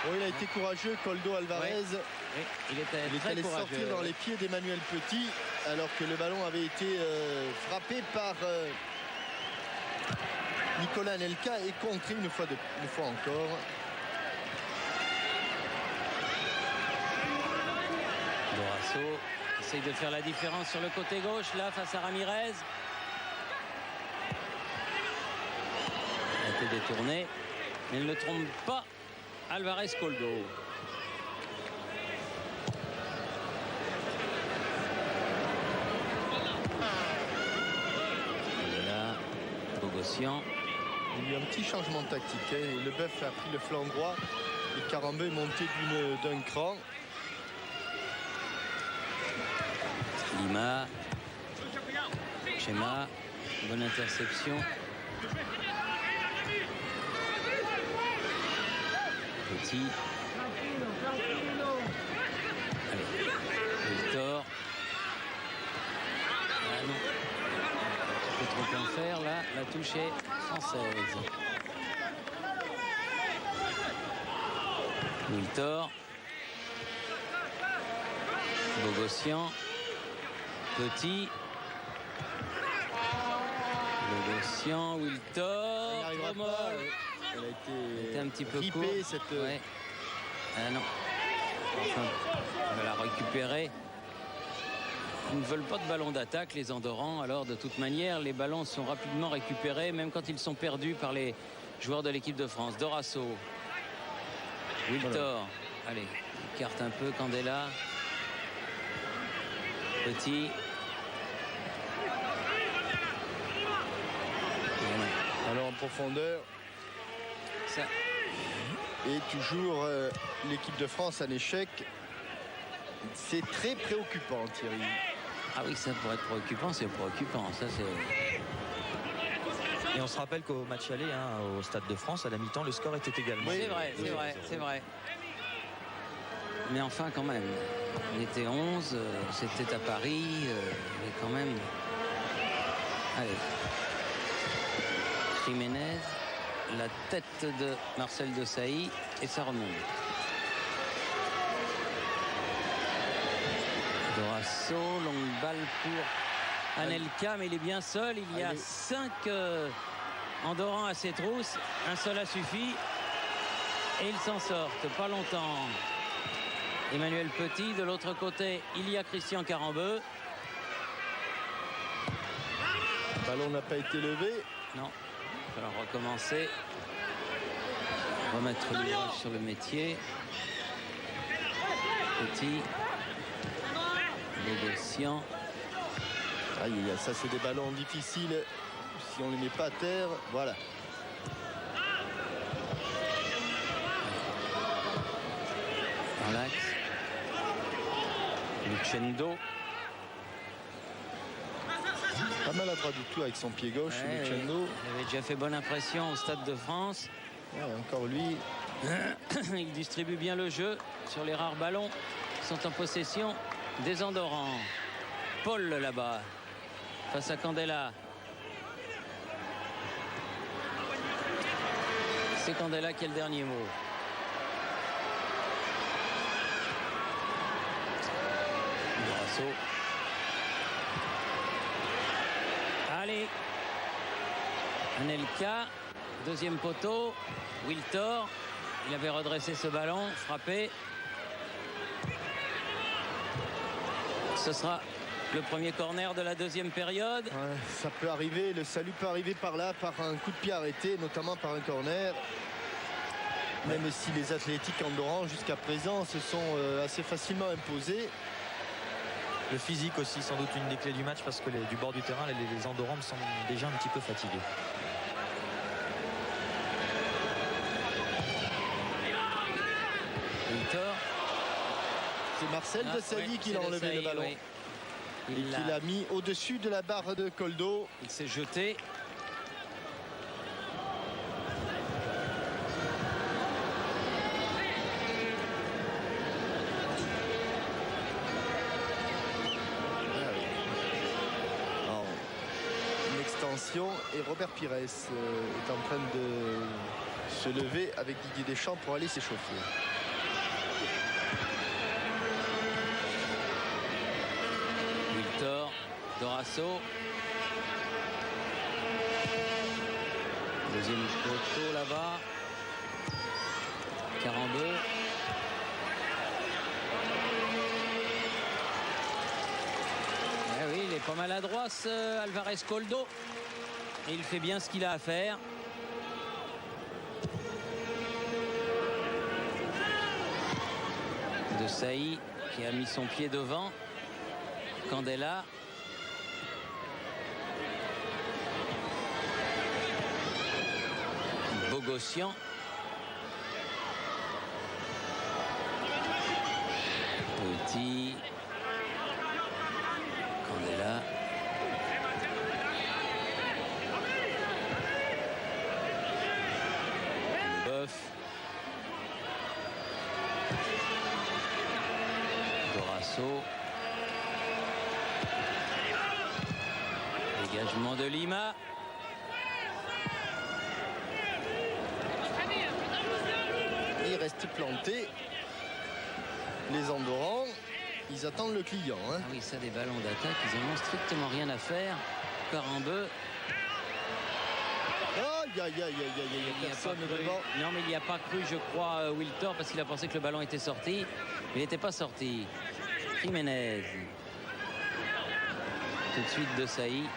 Oh, il a été courageux, Koldo Alvarez. Oui, il était très allé courageux. sortir dans les pieds d'Emmanuel Petit, alors que le ballon avait été frappé par Nicolas Anelka et contré une fois encore. Dorasso essaye de faire la différence sur le côté gauche, là, face à Ramirez. Il a été détourné, mais il ne trompe pas Alvarez Koldo. Et là, Bogossian. Il y a eu un petit changement tactique. Leboeuf a pris le flanc droit et Karambeu est monté d'un cran. Lima. Schéma. Bonne interception. Petit. Allez. Victor. Ah non. Un peu trop en faire là. La touche est française. Victor. Bogossian. Petit. Bogossian, Wiltor. Elle a été un petit peu ripée, court. cette... Ouais. Ah non. Enfin, on va la récupérer. Ils ne veulent pas de ballon d'attaque, les Andorrans. Alors, de toute manière, les ballons sont rapidement récupérés, même quand ils sont perdus par les joueurs de l'équipe de France. Dorasso. Wiltor. Voilà. Allez, écarte un peu Candela. Petit. Alors en profondeur. Ça. Et toujours l'équipe de France en échec. C'est très préoccupant, Thierry. Ah oui, ça pourrait être préoccupant, c'est préoccupant. Ça, c'est... Et on se rappelle qu'au match aller, au Stade de France, à la mi-temps, le score était également. Oui, c'est vrai. Mais enfin, quand même, on était 11, c'était à Paris, mais quand même. Allez. Jiménez, la tête de Marcel Desailly, et ça remonte. Dorasso, longue balle. balle pour Anelka, mais il est bien seul. Il y a 5 Andorrans à ses trousses. Un seul a suffi. Et ils s'en sortent, pas longtemps. Emmanuel Petit, de l'autre côté, il y a Christian Carambeu. Le ballon n'a pas été levé. Non, il va falloir recommencer. Remettre l'ouvrage sur le métier. Petit. Négociant. Aïe, ça c'est des ballons difficiles. Si on ne les met pas à terre, voilà. Dans l'axe. Lucendo. Pas maladroit du tout avec son pied gauche, Lucendo. Il avait déjà fait bonne impression au Stade de France. Ouais, encore lui. Il distribue bien le jeu sur les rares ballons qui sont en possession des Andorrans. Paul là-bas face à Candela. C'est Candela qui a le dernier mot. Brasso. Allez. Anelka. Deuxième poteau. Wiltor. Il avait redressé ce ballon. Frappé. Ce sera le premier corner de la deuxième période. Ouais, ça peut arriver, le salut peut arriver par là, par un coup de pied arrêté, notamment par un corner. Même si les athlétiques andorrans jusqu'à présent se sont assez facilement imposés. Le physique aussi, sans doute une des clés du match, parce que du bord du terrain, les Andorrans me semblent déjà un petit peu fatigués. Wiltor. C'est Marcel Desailly qui l'a enlevé le ballon. Oui. Et qui l'a mis au-dessus de la barre de Koldo. Il s'est jeté. Une extension et Robert Pires est en train de se lever avec Didier Deschamps pour aller s'échauffer. Wiltor, Dorasso. Deuxième poteau là-bas. Carambeu. Eh oui, il est pas maladroit ce Alvarez Koldo. Et il fait bien ce qu'il a à faire. Desailly qui a mis son pied devant. Candela. Bogossian. Petit. Candela. Boeuf. Dorasso. Dégagement de Lima. Il reste planté. Les Andorrans, ils attendent le client. Hein. Ah oui, ça, des ballons d'attaque, ils en ont strictement rien à faire. Carambeu. Aïe, aïe, aïe, aïe, aïe, Il y a personne pas cru. devant. Non, mais il n'y a pas cru, je crois, Wiltor, parce qu'il a pensé que le ballon était sorti. Mais il n'était pas sorti. Jiménez. Tout de suite de Sailly.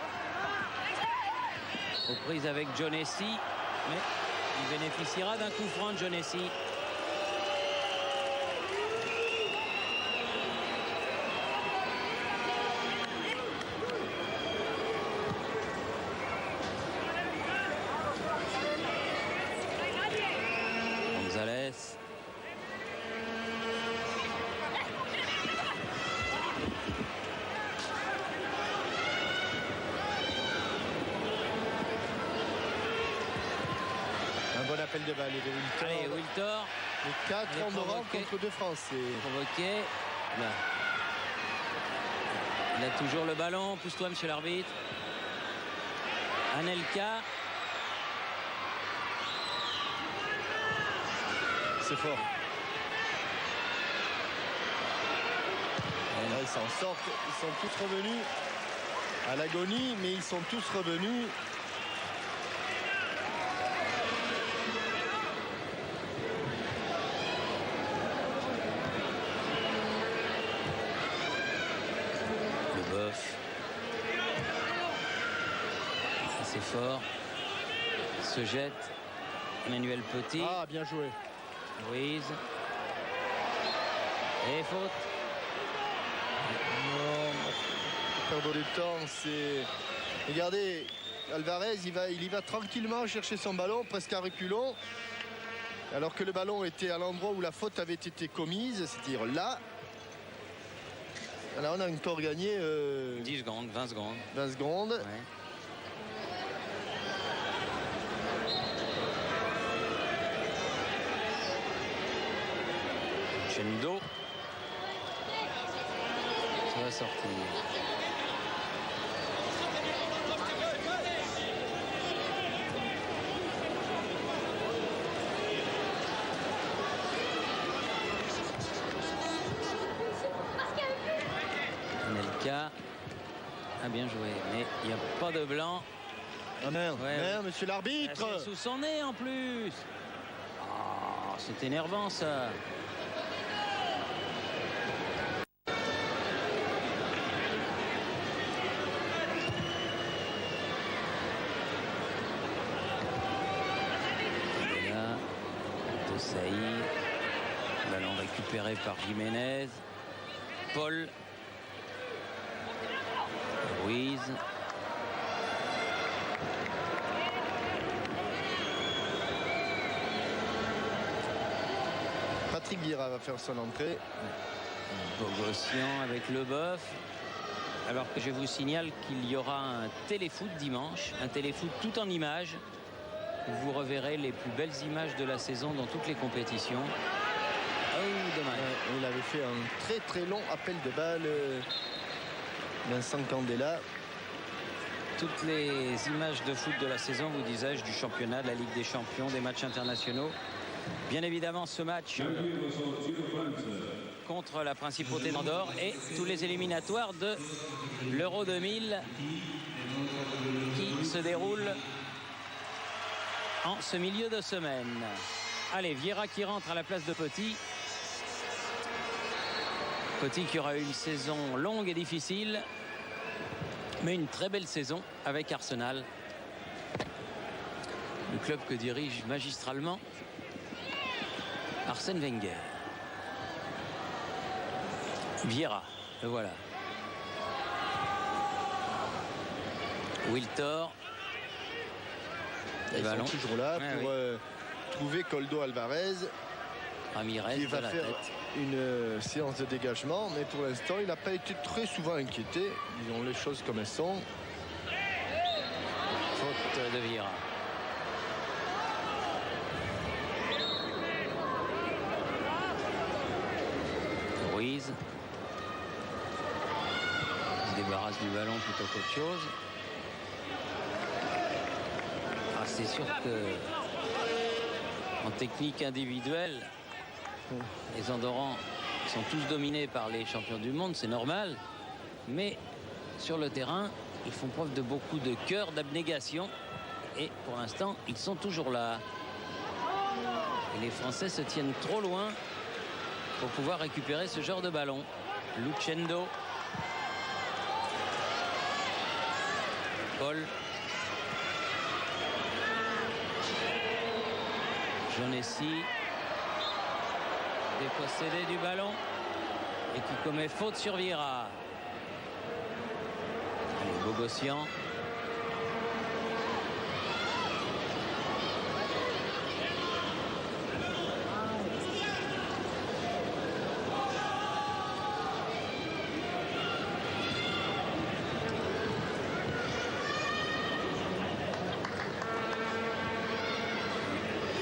Aux prises avec Jonessi. Mais il bénéficiera d'un coup franc de Jonessi. Gonzalez. Un bon appel de balle de Wiltor. Allez, Wiltor. Les 4 Il est Andorrans provoqué. contre 2 Français. Provoqué. Là. Il a toujours le ballon. Pousse-toi, monsieur l'arbitre. Anelka. C'est fort. ils s'en sortent. Ils sont tous revenus à l'agonie, mais ils sont tous revenus. Leboeuf. Assez fort. Se jette. Emmanuel Petit. Ah, bien joué. Ruiz. Et faute. Perdre du temps, c'est... Regardez, Alvarez, il y va tranquillement chercher son ballon, presque à reculons. Alors que le ballon était à l'endroit où la faute avait été commise, c'est-à-dire là. Alors on a encore gagné 10 secondes, 20 secondes. 20 secondes. Ouais. Chendo. Ça va sortir. Anelka a bien joué, mais il n'y a pas de blanc. Ah merde, Ouais, merde, monsieur l'arbitre. C'est sous son nez en plus. Oh, c'est énervant ça. Et là, Tosaï. Ballon récupéré par Jiménez. Paul. Ruiz. Patrick Vieira va faire son entrée. Bogossian avec Leboeuf. Alors que je vous signale qu'il y aura un téléfoot dimanche, un téléfoot tout en images, où vous reverrez les plus belles images de la saison dans toutes les compétitions. Oh, dommage. Il avait fait un très très long appel de balle. Vincent Candela. Toutes les images de foot de la saison, vous disais-je, du championnat, de la Ligue des Champions, des matchs internationaux. Bien évidemment, ce match contre la Principauté d'Andorre et tous les éliminatoires de l'Euro 2000 qui se déroulent en ce milieu de semaine. Allez, Vieira qui rentre à la place de Petit. Petit qui aura eu une saison longue et difficile, mais une très belle saison avec Arsenal. Le club que dirige magistralement Arsène Wenger. Vieira, le voilà. Wiltor. Ils ballon. sont toujours là Ouais, pour trouver Coldo Alvarez. Ramirez qui de va la faire tête. une séance de dégagement, mais pour l'instant il n'a pas été très souvent inquiété. Disons les choses comme elles sont. Faute de Vieira. Ruiz. Il se débarrasse du ballon plutôt qu'autre chose. Ah, c'est sûr que en technique individuelle, les Andorrans sont tous dominés par les champions du monde, c'est normal. Mais sur le terrain, ils font preuve de beaucoup de cœur, d'abnégation. Et pour l'instant, ils sont toujours là. Et les Français se tiennent trop loin pour pouvoir récupérer ce genre de ballon. Lucendo. Paul. Jonessi. Dépossédé du ballon et qui commet faute sur Vieira. Allez, Bogossian.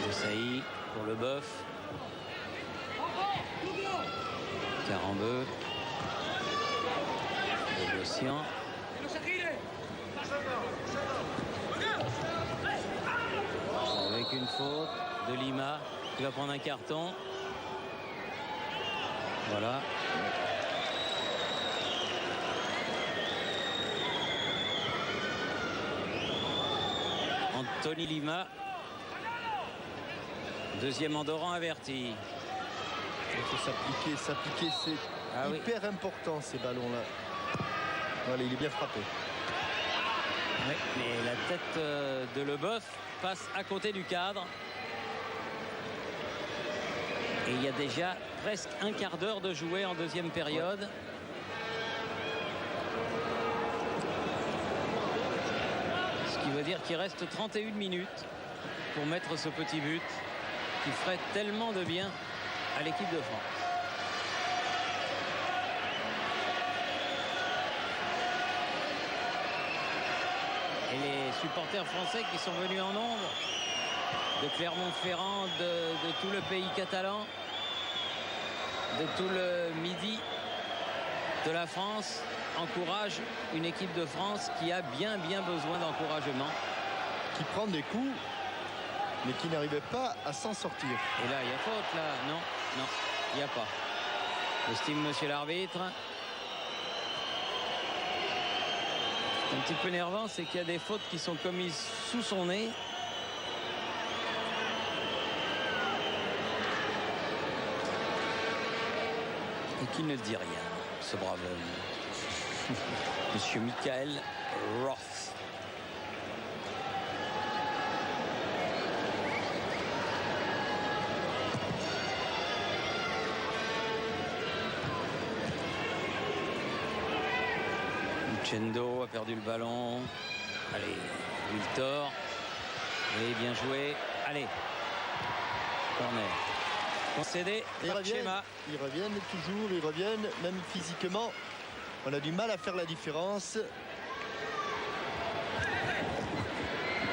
Tosaï pour Leboeuf. Carambeu. Bogossian. Avec une faute de Lima qui va prendre un carton. Voilà. Tony Lima. Deuxième Andorran averti. Il faut s'appliquer, c'est hyper important ces ballons-là. Voilà, il est bien frappé. Oui, mais la tête de Leboeuf passe à côté du cadre. Et il y a déjà presque un quart d'heure de jouer en deuxième période. Ce qui veut dire qu'il reste 31 minutes pour mettre ce petit but qui ferait tellement de bien à l'équipe de France. Et les supporters français qui sont venus en nombre de Clermont-Ferrand, de tout le pays catalan, de tout le midi de la France, encouragent une équipe de France qui a bien besoin d'encouragement. Qui prend des coups, mais qui n'arrivait pas à s'en sortir. Et là, il y a faute, là. Non, il n'y a pas. J'estime, monsieur l'arbitre. Un petit peu énervant, c'est qu'il y a des fautes qui sont commises sous son nez. Et qui ne dit rien, ce brave homme. Monsieur Michael Roth. Chendo a perdu le ballon. Allez, Wiltor. Et bien joué. Allez. Corner. Concédé par Chema. Ils reviennent toujours, ils reviennent, même physiquement. On a du mal à faire la différence.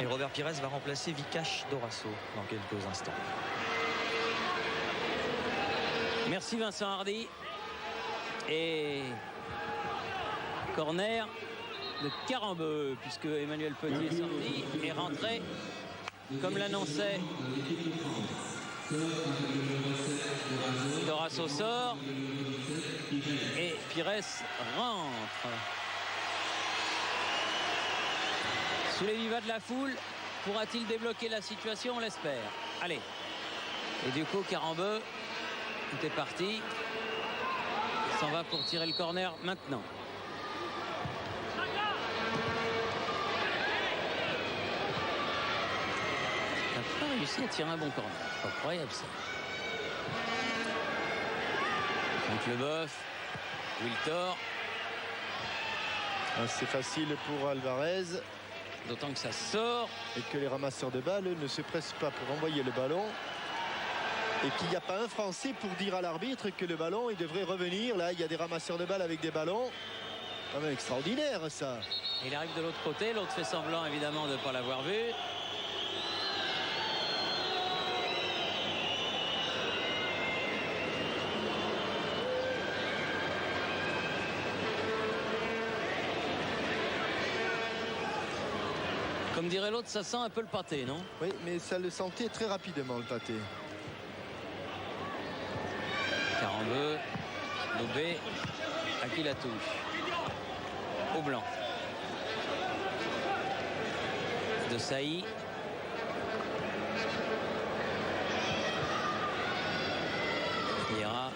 Et Robert Pires va remplacer Vikash Dorasso dans quelques instants. Merci Vincent Hardy. Et corner de Carambeu, puisque Emmanuel Petit est sorti et rentré comme l'annonçait Dorasso. Sort et Pires rentre. Sous les vivas de la foule, pourra-t-il débloquer la situation? On l'espère. Allez. Et du coup Carambeu, tout est parti. Il s'en va pour tirer le corner maintenant. Il n'a pas réussi à tirer un bon corner. Incroyable ça. Donc Leboeuf, Wiltor. C'est facile pour Alvarez. D'autant que ça sort. Et que les ramasseurs de balles ne se pressent pas pour envoyer le ballon. Et qu'il n'y a pas un Français pour dire à l'arbitre que le ballon il devrait revenir. Là, il y a des ramasseurs de balles avec des ballons. Quand même extraordinaire ça. Il arrive de l'autre côté. L'autre fait semblant évidemment de ne pas l'avoir vu. Comme dirait l'autre, ça sent un peu le pâté, non? Oui, mais ça le sentait très rapidement, le pâté. Carambeu, Lobé, à qui la touche? Au blanc. De Sailly. Vieira.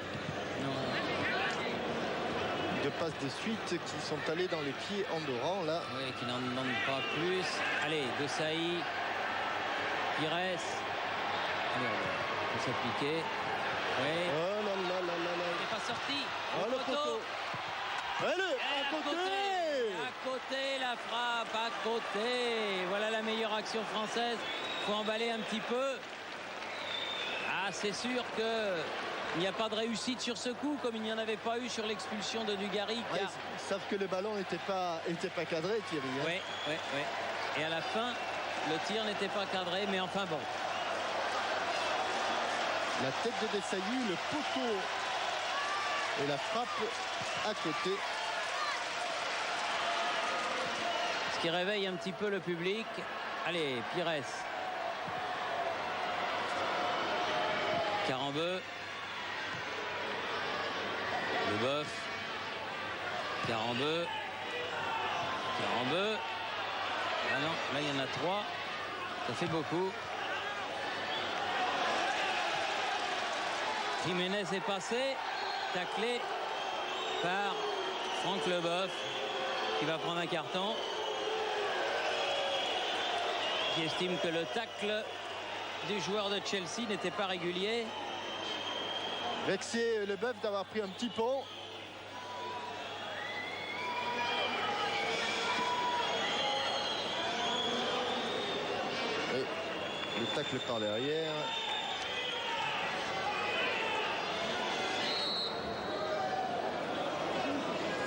Deux passes de suite qui sont allées dans les pieds andorrans là. Oui, qui n'en demandent pas plus. Allez, De Sailly. Pires. Allez, on va s'appliquer. Oui. Oh là là là là là. Il n'est pas sorti. Oh le poteau. Allez, à côté. À côté, la frappe, à côté. Voilà la meilleure action française. Il faut emballer un petit peu. Ah, c'est sûr que il n'y a pas de réussite sur ce coup, comme il n'y en avait pas eu sur l'expulsion de Dugarry. Car... Ils savent que le ballon n'était pas cadré, Thierry. Hein. Oui. Et à la fin, le tir n'était pas cadré, mais enfin bon. La tête de Desailly, le poteau et la frappe à côté. Ce qui réveille un petit peu le public. Allez, Pires. Carambeu. Leboeuf. Carambeu. Ah non, là il y en a trois. Ça fait beaucoup. Jiménez est passé, taclé par Franck Leboeuf, qui va prendre un carton. Qui estime que le tacle du joueur de Chelsea n'était pas régulier. Vexé Leboeuf d'avoir pris un petit pont. Et le tacle par derrière.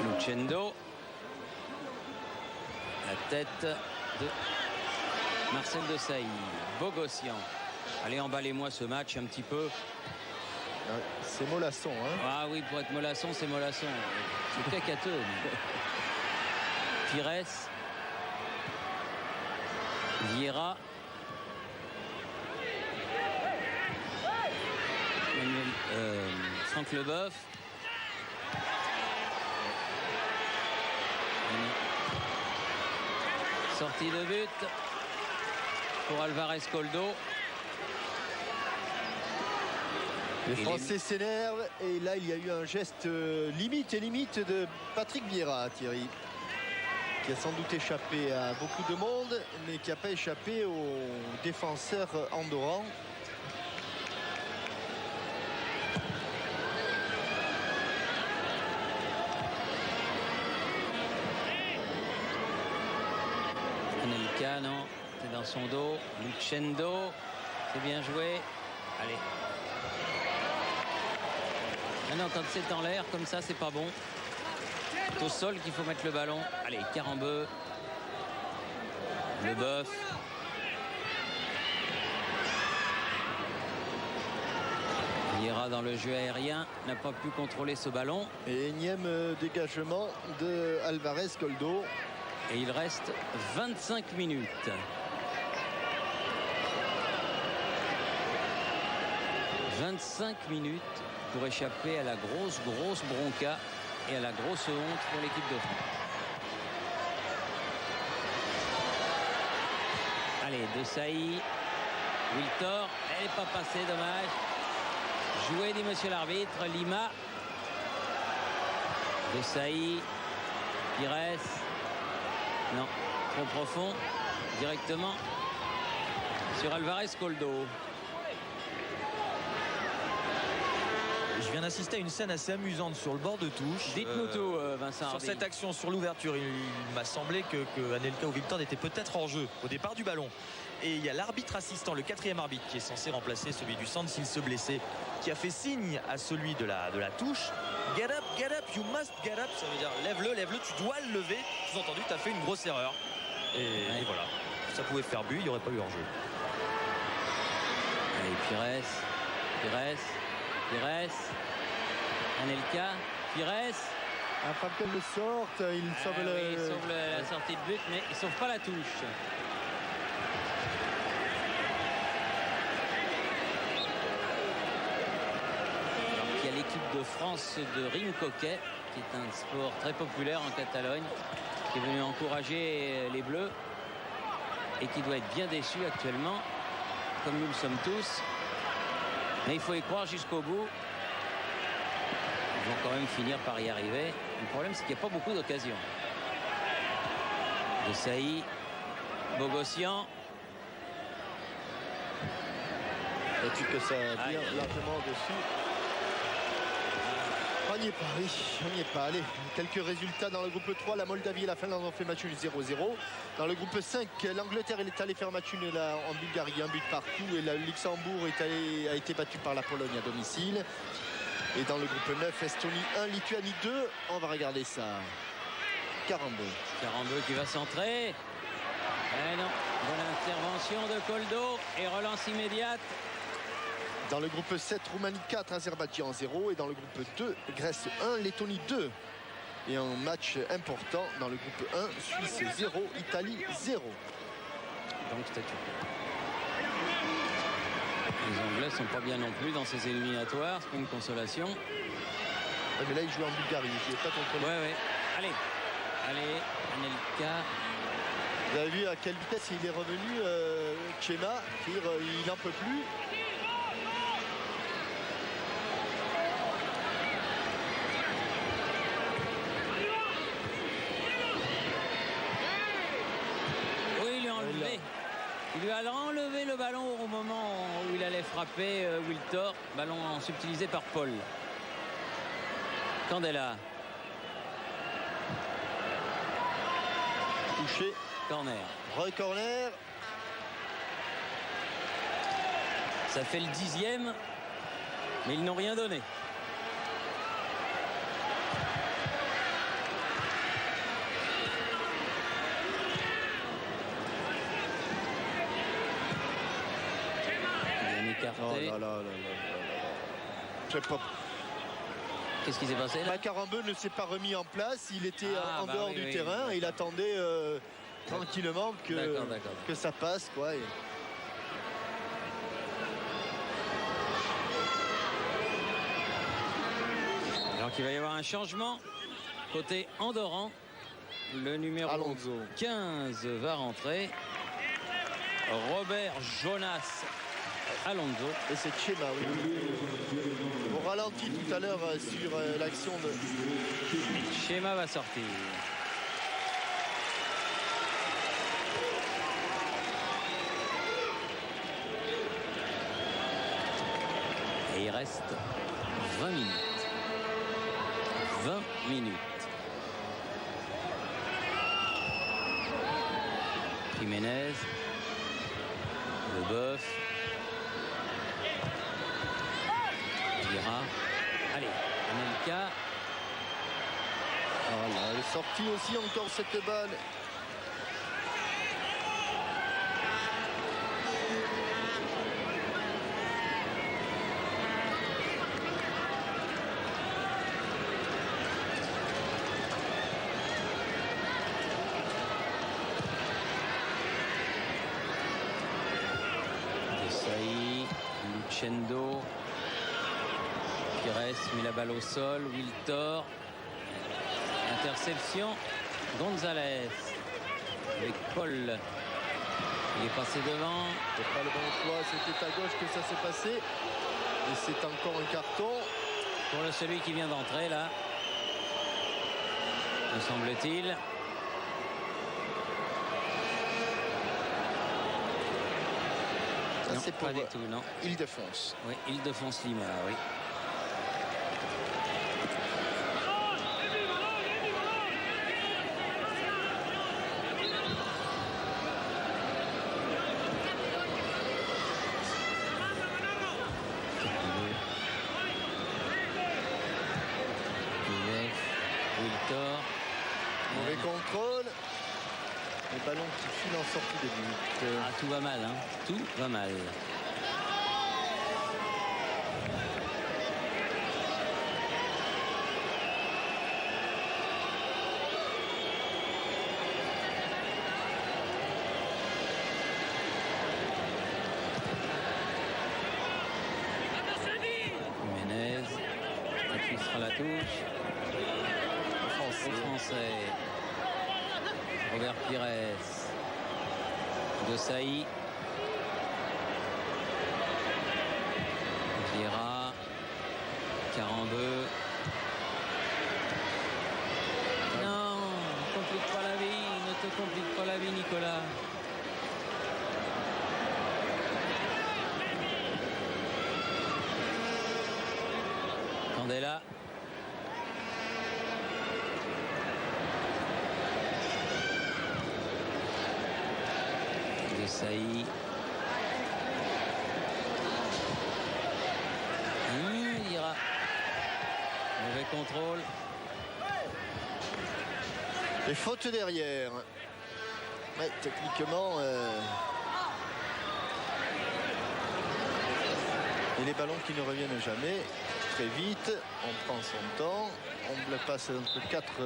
Lucendo. La tête de Marcel Desailly. Bogossian. Allez, emballez-moi ce match un petit peu. C'est mollasson, hein. Ah oui, pour être mollasson, c'est mollasson. C'est cacateux. Pires. Vieira. Franck Leboeuf. Sortie de but pour Alvarez Coldo. Les Français s'énervent et là il y a eu un geste limite de Patrick Vieira, Thierry, qui a sans doute échappé à beaucoup de monde mais qui n'a pas échappé aux défenseurs andorrans. Anelka, non, c'est dans son dos. Lucendo, c'est bien joué. Allez. Maintenant, quand c'est en l'air, comme ça, c'est pas bon. C'est au sol qu'il faut mettre le ballon. Allez, Carambeu. Leboeuf. Vieira dans le jeu aérien, n'a pas pu contrôler ce ballon. Et énième dégagement de Alvarez Coldo. Et il reste 25 minutes. 25 minutes pour échapper à la grosse bronca et à la grosse honte pour l'équipe de France. Allez, Desailly. Wiltor, elle n'est pas passée, dommage. Joué, dit monsieur l'arbitre. Lima. Desailly. Pires. Non, trop profond. Directement sur Alvarez Coldo. Je viens d'assister à une scène assez amusante sur le bord de touche. Dites-nous tout, Vincent Sur Hardy. cette action, sur l'ouverture, il m'a semblé que Anelka ou Victor était peut-être hors jeu au départ du ballon. Et il y a l'arbitre assistant, le 4e arbitre, qui est censé remplacer celui du centre s'il se blessait, qui a fait signe à celui de la touche. Get up, you must get up. Ça veut dire lève-le, tu dois le lever. Sous-entendu, tu as fait une grosse erreur. Et voilà, ça pouvait faire but, il n'y aurait pas eu hors jeu. Allez, Pires. Anelka, Pires. Afin qu'elle le sorte, il sauve Il sauve la sortie de but, mais il ne sauve pas la touche. Alors qu'il y a l'équipe de France de ring hockey, qui est un sport très populaire en Catalogne, qui est venu encourager les Bleus et qui doit être bien déçu actuellement, comme nous le sommes tous. Mais il faut y croire jusqu'au bout. Ils vont quand même finir par y arriver. Le problème, c'est qu'il n'y a pas beaucoup d'occasions. Desailly, Bogossian. Et que ça vient largement dessus. On n'y est pas, oui, on n'y est pas. Allez, quelques résultats dans le groupe 3. La Moldavie et la Finlande ont fait match nul 0-0. Dans le groupe 5, l'Angleterre est allée faire match nul en Bulgarie, un but partout. Et le Luxembourg a été battu par la Pologne à domicile. Et dans le groupe 9, Estonie 1, Lituanie 2. On va regarder ça. Carambeu qui va centrer. Eh non, bonne intervention de Coldo et relance immédiate. Dans le groupe 7, Roumanie 4, Azerbaïdjan 0. Et dans le groupe 2, Grèce 1, Lettonie 2. Et un match important dans le groupe 1, Suisse 0, Italie 0. Donc statut. Les Anglais sont pas bien non plus dans ces éliminatoires, c'est pas une consolation. Ouais, mais là, il joue en Bulgarie, il n'est pas contrôlé. Ouais. Allez, Anelka. Vous avez vu à quelle vitesse il est revenu, Chema. Il n'en peut plus. Oui, il lui a enlevé. Il lui a enlevé le ballon au moment où il allait frapper Wiltor. Ballon subtilisé par Paul. Candela. Touché. Corner. Corner. Ça fait le 10e, mais ils n'ont rien donné. Bien écarté. Oh là là là là là. Je sais pas. Qu'est-ce qui s'est passé là? Carambeu ne s'est pas remis en place. Il était en dehors du oui, terrain. Il attendait tranquillement que ça passe, quoi. Alors qu'il va y avoir un changement côté andorran. Le numéro Alonso. 15 va rentrer. Robert Jonas Alonso. Et c'est Chema, oui. On ralentit tout à l'heure sur l'action de... Chema va sortir. Et il reste 20 minutes. 20 minutes. Jiménez. Leboeuf. Vieira. Allez, Anelka. Voilà, elle est sortie aussi encore cette balle. Desailly, Lucendo. Pires met la balle au sol. Wiltor. Interception. Gonzalez. Avec Paul. Il est passé devant. C'est pas le bon choix. C'était à gauche que ça s'est passé. Et c'est encore un carton. Pour celui qui vient d'entrer là. Me semble-t-il. Ça c'est pour pas du tout, non. Île-de-France. Oui, Île-de-France-Lima, oui. Wiltor. Mauvais contrôle. Le ballon qui file en sortie de but. Ah, tout va mal, hein. Tout va mal. Jiménez. Qui sera la touche. Au français. Robert Pires. Desailly. Vieira. Carambeu. Non, ne complique pas la vie. Ne te complique pas la vie, Nicolas. Candela. Desailly. Il ira. Mauvais contrôle. Et faute derrière. Ouais, techniquement. Et les ballons qui ne reviennent jamais. Très vite. On prend son temps. On le passe entre 4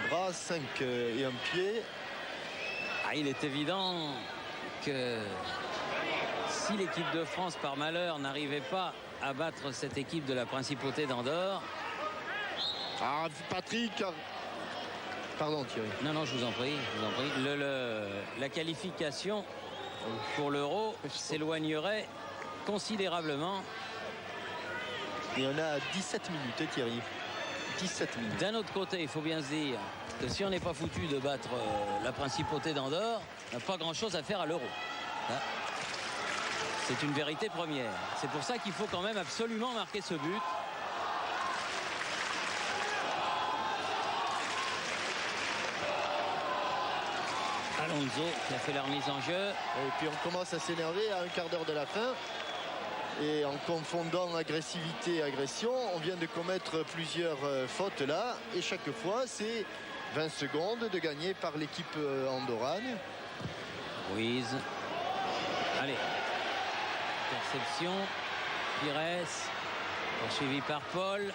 bras, 5 et un pied. Ah, il est évident que si l'équipe de France, par malheur, n'arrivait pas à battre cette équipe de la Principauté d'Andorre. Ah, Patrick Pardon Thierry. Non, non, je vous en prie. Je vous en prie. La qualification pour l'Euro s'éloignerait considérablement. Et on a 17 minutes, Thierry. 17 minutes. D'un autre côté, il faut bien se dire que si on n'est pas foutu de battre la principauté d'Andorre, on n'a pas grand-chose à faire à l'Euro. Hein? C'est une vérité première. C'est pour ça qu'il faut quand même absolument marquer ce but. Alonso qui a fait la remise en jeu. Et puis on commence à s'énerver à un quart d'heure de la fin. Et en confondant agressivité et agression, on vient de commettre plusieurs fautes là. Et chaque fois, c'est 20 secondes de gagner par l'équipe andorrane. Ruiz. Allez. Interception. Pires. Poursuivi par Paul.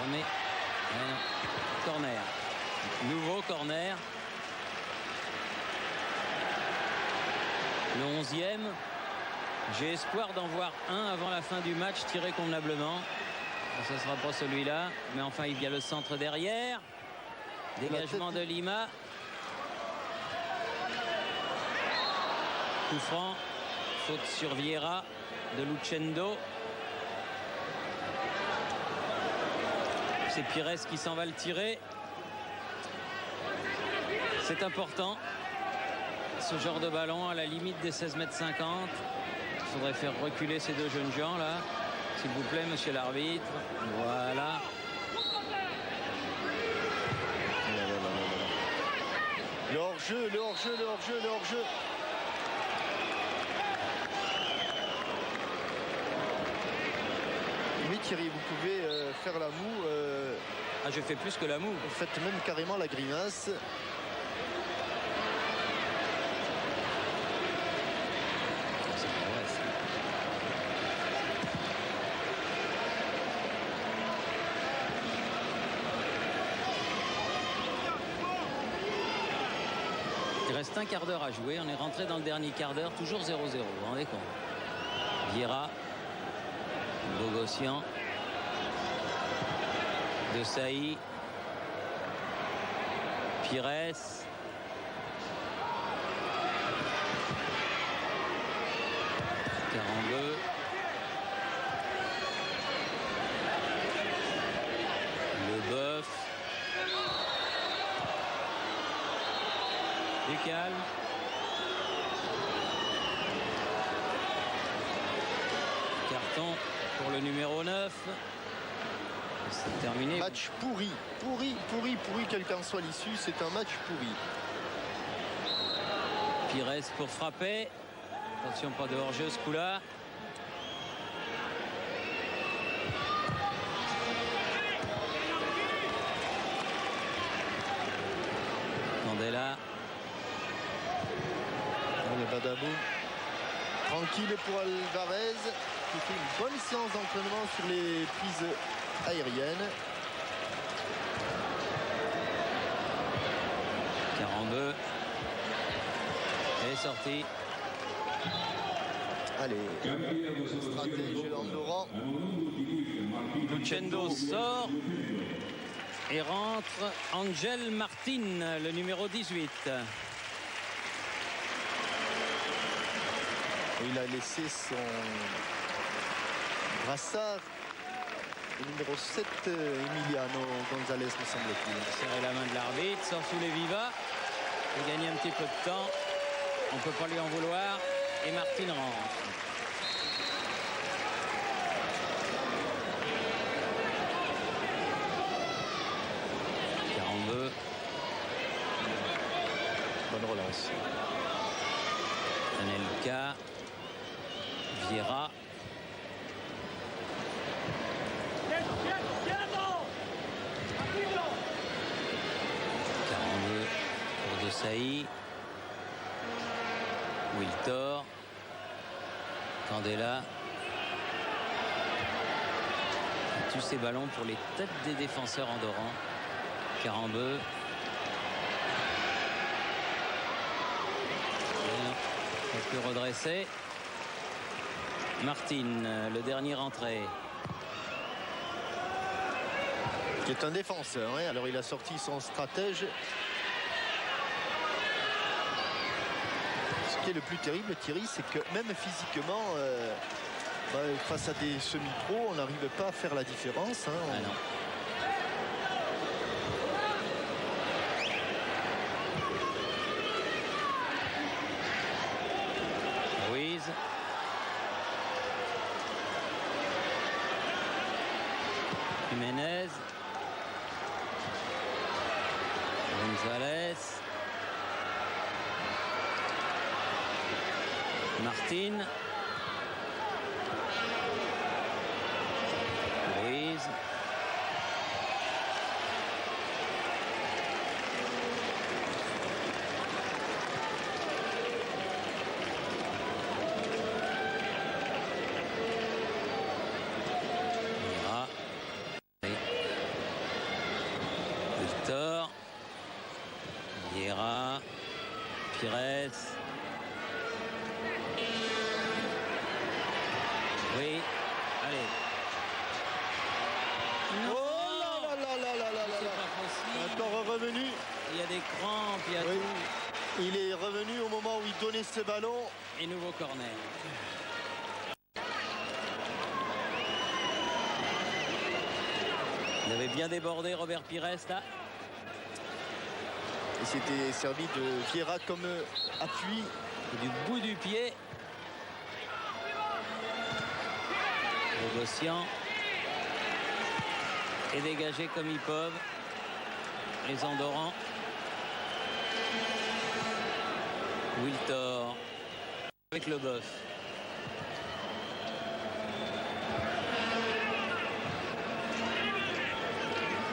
Remet. Corner. Nouveau corner. Le 11e. J'ai espoir d'en voir un avant la fin du match tiré convenablement. Ce ne sera pas celui-là. Mais enfin, il y a le centre derrière. Dégagement de Lima. Coup franc. Faute sur Vieira de Lucendo. C'est Pires qui s'en va le tirer. C'est important. Ce genre de ballon à la limite des 16,50 m. Il faudrait faire reculer ces deux jeunes gens là. S'il vous plaît, monsieur l'arbitre. Voilà. Le hors-jeu, le hors-jeu, le hors-jeu, le hors-jeu. Oui Thierry, vous pouvez faire la moue. Ah, je fais plus que la moue. Vous faites même carrément la grimace. Il reste un quart d'heure à jouer. On est rentré dans le dernier quart d'heure. Toujours 0-0. Vous vous rendez compte? Vieira. Bogossian. De Sailly. Pires. Carambeu. Leboeuf. Du calme. Carton pour le numéro 9. C'est terminé. Match pourri, pourri, quel qu'en soit l'issue, c'est un match pourri. Pires pour frapper. Attention, pas de hors-jeu ce coup-là. Candela. Le Badabou. Tranquille pour Alvarez qui fait une bonne séance d'entraînement sur les prises aériennes. 42. Elle est sortie. Allez, stratège andorran. Lucendo sort et rentre Angel Martin, le numéro 18. Il a laissé son brassard. Le numéro 7, Emiliano Gonzalez, me semble-t-il. Serrer la main de l'arbitre, sort sous les vivas. Il gagne un petit peu de temps. On ne peut pas lui en vouloir. Et Martin rentre. Bonne relance. Anelka. Vieira. Pour De Sailly. Wiltor. Candela. Tous ces ballons pour les têtes des défenseurs andorrans. Carambeu. Un peu redressé. Martin, le dernier entré. Qui est un défenseur, hein. Alors il a sorti son stratège. Ce qui est le plus terrible, Thierry, c'est que même physiquement, face à des semi-pros, on n'arrive pas à faire la différence, hein. Ah non. Ruiz. Jiménez. González. Martin. Ruiz. Vieira. Victor. Vieira. Pires. Oui, allez. Non, Oh là là là là là là c'est là. pas possible. Encore revenu. Il y a des crampes, il y a Oui. tout. Il est revenu au moment où il donnait ce ballon. Et nouveau corner. Il avait bien débordé Robert Pires là. Il s'était servi de Vieira comme appui. Du bout du pied. Bogossian. Et dégagé comme ils peuvent. Les Andorrans. Wiltor. Avec le boeuf.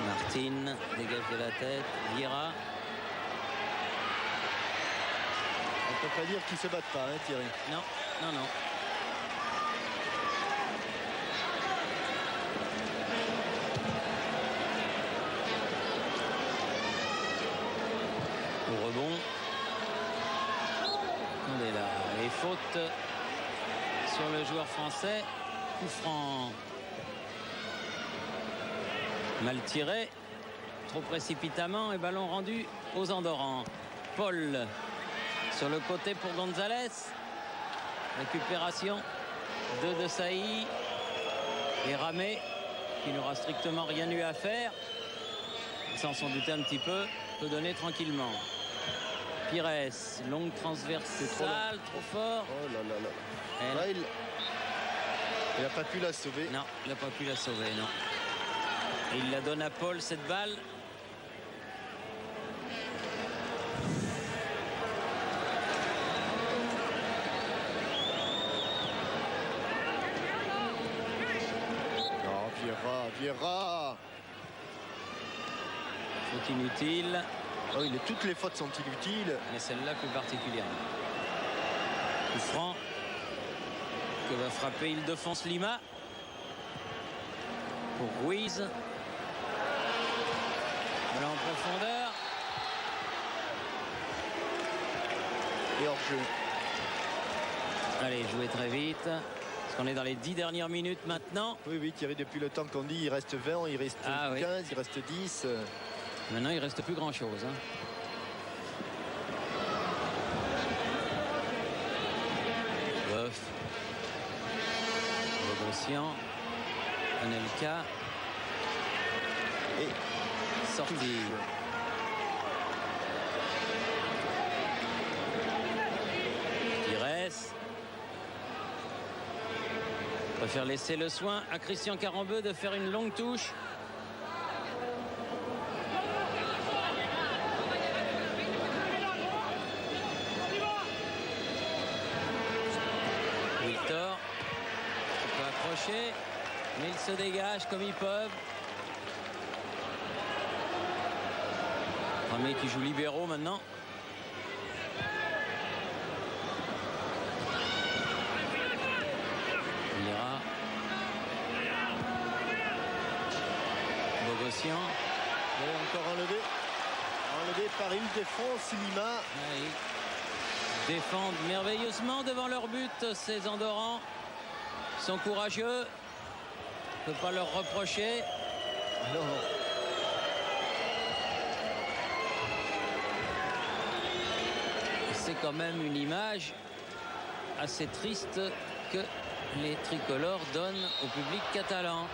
Martin dégage de la tête. Vieira. On ne peut pas dire qu'ils se battent pas, hein, Thierry. Non, non, non. Au rebond. Attendez là, les fautes sur le joueur français. Coup franc. Mal tiré. Trop précipitamment et ballon rendu aux Andorrans. Paul sur le côté pour González. Récupération de Sailly. Et Ramé qui n'aura strictement rien eu à faire. Sans s'en douter un petit peu, peut donner tranquillement. Pires, longue transversale, trop fort. Oh là là là. Et Là, il n'a pas pu la sauver. non, il n'a pas pu la sauver, non. Et il la donne à Paul, cette balle. Non, Vieira. Faute inutile, Oh, toutes les fautes sont inutiles. mais celle-là plus particulièrement. Coup franc que va frapper Île-de-France Lima. Pour Ruiz. Voilà en profondeur. Et hors-jeu. Allez, jouez très vite. Parce qu'on est dans les 10 dernières minutes maintenant. Oui, oui, Thierry, depuis le temps qu'on dit, il reste 20, il reste 15, oui. il reste 10. Maintenant, il ne reste plus grand-chose. Hein. Boeuf. Bogossian. Anelka. Et Sortie. Pires. Préfère laisser le soin à Christian Carambeu de faire une longue touche. Wiltor peut accrocher, mais ils se dégagent comme ils peuvent. Ramé qui joue libéraux maintenant. Vieira. Bogossian. Et encore enlevé. Enlevé par Île-de-France Lima. Oui. Défendent merveilleusement devant leur but, ces Andorrans. Ils sont courageux. On ne peut pas leur reprocher. Non. C'est quand même une image assez triste que les tricolores donnent au public catalan.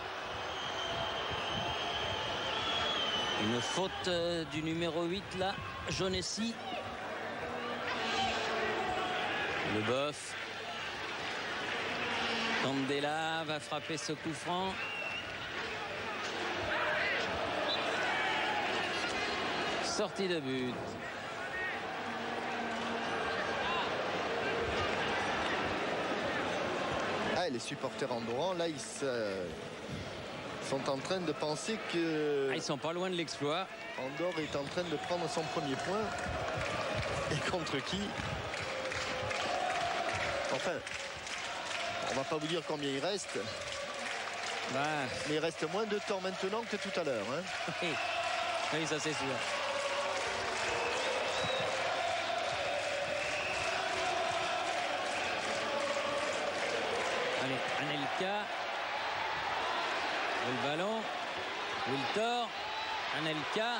Une faute du numéro 8 là, Jonessi. Le Boeuf. Candela va frapper ce coup franc. Sortie de but. Ah, les supporters andorrans, là, ils sont en train de penser que Ils sont pas loin de l'exploit. Andorre est en train de prendre son premier point. Et contre qui? Enfin, on va pas vous dire combien il reste. Mais il reste moins de temps maintenant que tout à l'heure. Hein. Oui, ça c'est sûr. Allez, Anelka. Le ballon. Wiltor. Anelka.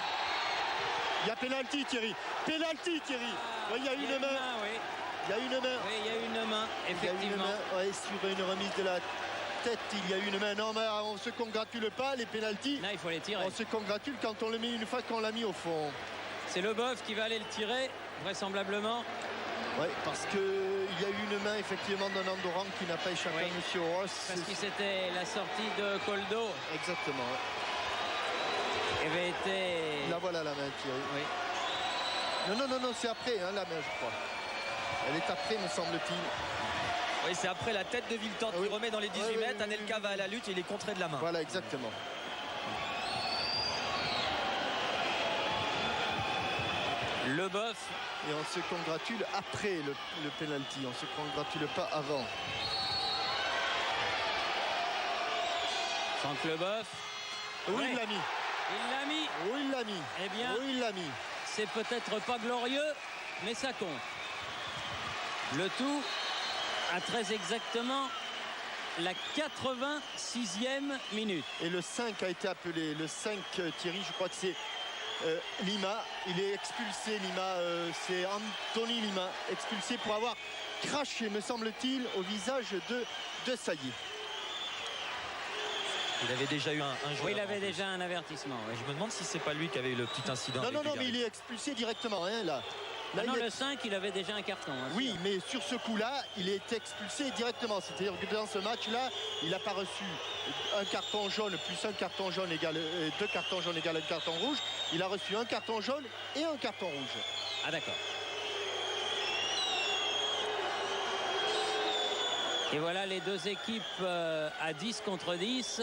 Il y a pénalty, Thierry. Pénalty, Thierry. Oui, il y a une main. Oui. Il y a une main. Oui, il y a une main, effectivement. Il y a une main, ouais, sur une remise de la tête, il y a une main. Non, mais on ne se congratule pas, les pénaltys. Là, il faut les tirer. On se congratule quand on le met une fois qu'on l'a mis au fond. C'est le Boeuf qui va aller le tirer, vraisemblablement. Oui, parce qu'il y a eu une main, effectivement, d'un Andorran qui n'a pas échappé à M. Ross. Parce que c'était la sortie de Koldo. Exactement. Ouais. Avait été... Là, voilà la main, Thierry. Oui. Non, c'est après, hein, la main, je crois. Elle est après, me semble-t-il. Oui, c'est après la tête de Wiltord qui remet dans les 18 mètres. Anelka va à la lutte et il est contré de la main. Voilà, exactement. Le Boeuf. Et on se congratule après le penalty. On ne se congratule pas avant. Franck Leboeuf. Oui, il l'a mis. Il l'a mis. Oui, il l'a mis. Eh bien, oui, il l'a mis. C'est peut-être pas glorieux, mais ça compte. Le tout à très exactement la 86e minute. Et le 5 a été appelé. Le 5, Thierry, je crois que c'est Lima. Il est expulsé, Lima. C'est Anthony Lima, expulsé pour avoir craché, me semble-t-il, au visage de Sailly. Il avait déjà eu un joueur. Oui, il avait déjà un avertissement. Oui. Je me demande si c'est pas lui qui avait eu le petit incident. Non, mais il est expulsé directement, hein, là. Là, non, le 5, il avait déjà un carton. Hein, oui, mais sur ce coup-là, il est expulsé directement. C'est-à-dire que dans ce match-là, il n'a pas reçu un carton jaune plus un carton jaune égale deux cartons jaunes égale un carton rouge. Il a reçu un carton jaune et un carton rouge. Ah, d'accord. Et voilà les deux équipes à 10 contre 10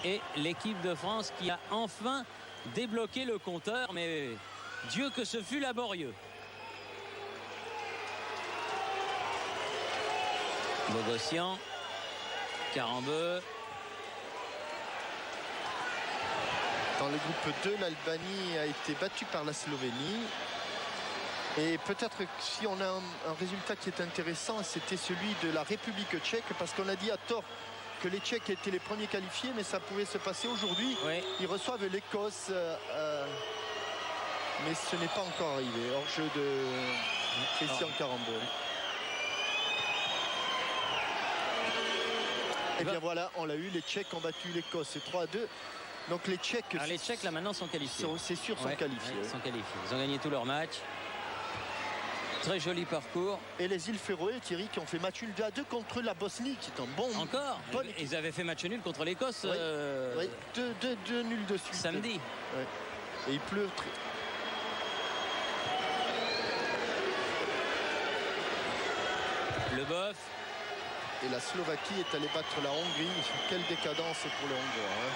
et l'équipe de France qui a enfin débloqué le compteur. Mais Dieu que ce fut laborieux. Bogossian, Carambeu. Dans le groupe 2, l'Albanie a été battue par la Slovénie. Et peut-être que si on a un résultat qui est intéressant, c'était celui de la République tchèque, parce qu'on a dit à tort que les Tchèques étaient les premiers qualifiés, mais ça pouvait se passer aujourd'hui. Oui. Ils reçoivent l'Écosse, mais ce n'est pas encore arrivé. Hors jeu de Christian Carambeu. Et bien voilà, on l'a eu, les Tchèques ont battu l'Écosse 3-2. Donc les Tchèques... Alors les Tchèques là maintenant sont qualifiés. C'est sûr, sont qualifiés. Ils sont qualifiés. Ils ont gagné tous leurs matchs. Très joli parcours. Et les îles Féroé, Thierry, qui ont fait match nul 2-2 contre la Bosnie, qui est un bon... Encore Ils avaient fait match nul contre l'Écosse. Oui, deux nuls de suite. Samedi. Ouais. Et il pleut très... Le Boeuf. Et la Slovaquie est allée battre la Hongrie. Quelle décadence pour le Hongrois. Hein.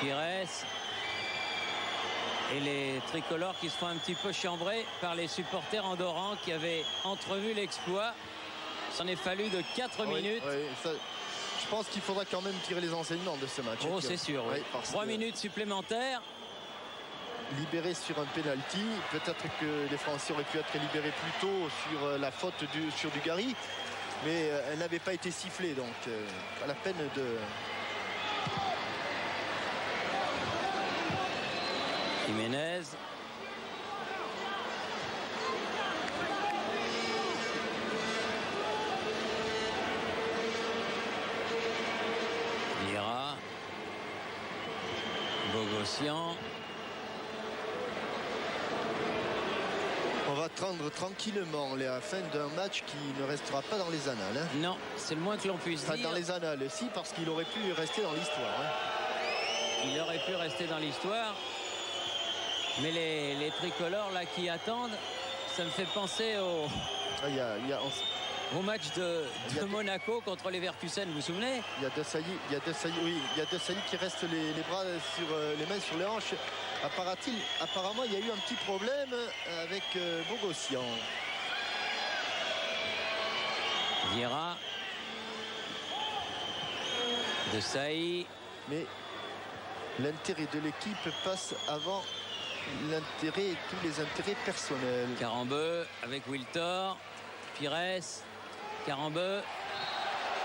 Pires. Et les tricolores qui se font un petit peu chambrer par les supporters andorrans qui avaient entrevu l'exploit. S'en est fallu de 4 minutes. Oui, ça, je pense qu'il faudra quand même tirer les enseignements de ce match. Oh, c'est sûr. Oui. 3 minutes supplémentaires. Libéré sur un penalty. Peut-être que les Français auraient pu être libérés plus tôt sur la faute sur Dugarry. Mais elle n'avait pas été sifflée, donc pas la peine de... Jiménez. Bogossian. On va attendre tranquillement la fin d'un match qui ne restera pas dans les annales. Hein. Non, c'est le moins que l'on puisse Enfin, dire. dans les annales, si, parce qu'il aurait pu rester dans l'histoire. Hein. Il aurait pu rester dans l'histoire. Mais les tricolores là qui attendent, ça me fait penser au match de Monaco contre les Leverkusen, vous vous souvenez? Il y a Desailly qui reste les bras sur les mains sur les hanches. Apparemment, il y a eu un petit problème avec Bogossian. Vieira, Desailly. Mais l'intérêt de l'équipe passe avant l'intérêt et tous les intérêts personnels. Carambeu avec Wiltor, Pires, Carambeu.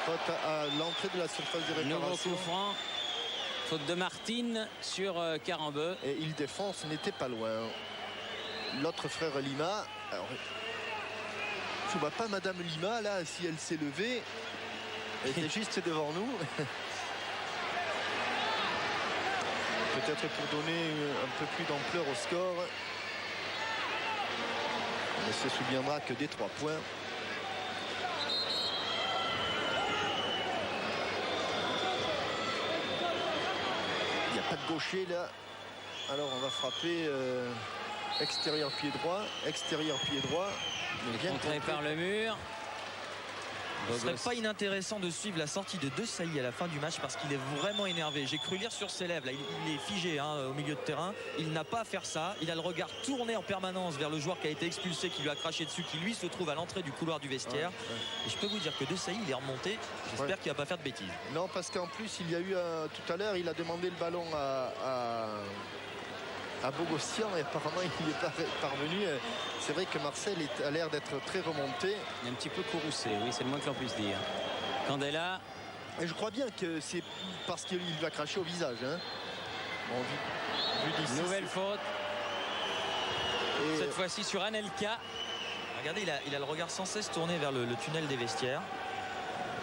Faute à l'entrée de la surface de réparation. Nouveau coup franc. Faute de Martine sur Carambeu. Et il défonce, n'était pas loin. L'autre frère Lima. Alors, je ne vois pas Madame Lima là, si elle s'est levée. Elle était juste devant nous. Peut-être pour donner un peu plus d'ampleur au score. On ne se souviendra que des 3 points. Il n'y a pas de gaucher là. Alors on va frapper extérieur pied droit. Bien contré par le mur. Ce serait pas inintéressant de suivre la sortie de Desailly à la fin du match parce qu'il est vraiment énervé. J'ai cru lire sur ses lèvres, là, il est figé au milieu de terrain. Il n'a pas à faire ça. Il a le regard tourné en permanence vers le joueur qui a été expulsé, qui lui a craché dessus, qui lui se trouve à l'entrée du couloir du vestiaire. Et je peux vous dire que Desailly, il est remonté. J'espère qu'il va pas faire de bêtises. Non, parce qu'en plus, il y a eu tout à l'heure, il a demandé le ballon à Bogossian et apparemment il n'est pas parvenu. C'est vrai que Marcel a l'air d'être très remonté. Il est un petit peu courroucé, oui, c'est le moins que l'on puisse dire. Candela. Et je crois bien que c'est parce qu'il va cracher au visage. Hein. Bon, vu d'ici, nouvelle faute. Et cette fois-ci sur Anelka. Regardez, il a le regard sans cesse tourné vers le tunnel des vestiaires.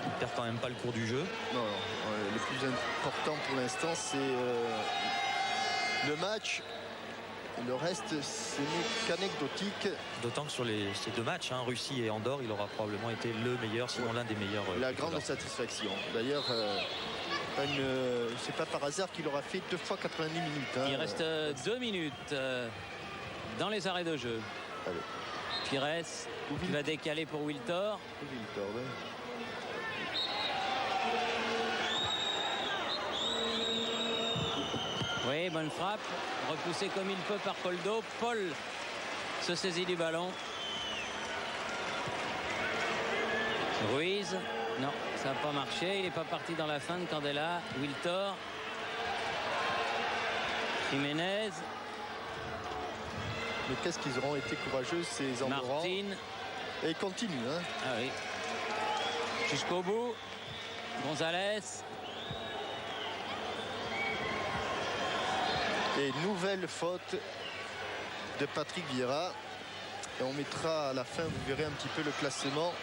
Il perd quand même pas le cours du jeu. Non, le plus important pour l'instant, c'est le match. Le reste, ce n'est qu'anecdotique. D'autant que sur ces 2 matchs, Russie et Andorre, il aura probablement été le meilleur, sinon l'un des meilleurs. La grande satisfaction. D'ailleurs, c'est pas par hasard qu'il aura fait 2 fois 90 minutes. Il reste 2 minutes dans les arrêts de jeu. Allez. Pires qui va décaler pour Wiltor. Oui, bonne frappe. Repoussé comme il peut par Poldo. Paul se saisit du ballon. Ruiz. Non, ça n'a pas marché. Il n'est pas parti dans la fin de Candela. Wiltor. Jiménez. Mais qu'est-ce qu'ils auront été courageux, ces Andorrans. Martin. Et il continue. Hein. Ah oui. Jusqu'au bout. Gonzalez. Et nouvelle faute de Patrick Vieira. Et on mettra à la fin, vous verrez un petit peu le classement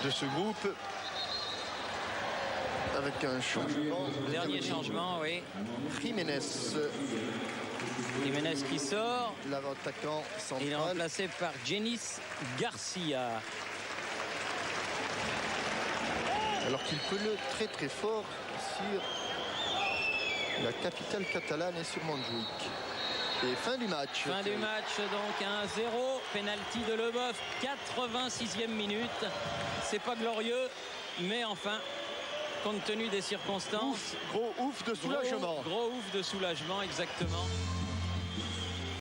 de ce groupe. Avec un changement. Dernier changement, oui. Jiménez qui sort. L'attaquant central. Il est remplacé par Jenis Garcia. Alors qu'il peut le très très fort sur la capitale catalane et sur Montjuïc. Et fin du match. Fin du match, donc 1-0. Penalty de Leboeuf, 86e minute. C'est pas glorieux, mais enfin, compte tenu des circonstances. Gros ouf de soulagement. Gros ouf de soulagement, exactement.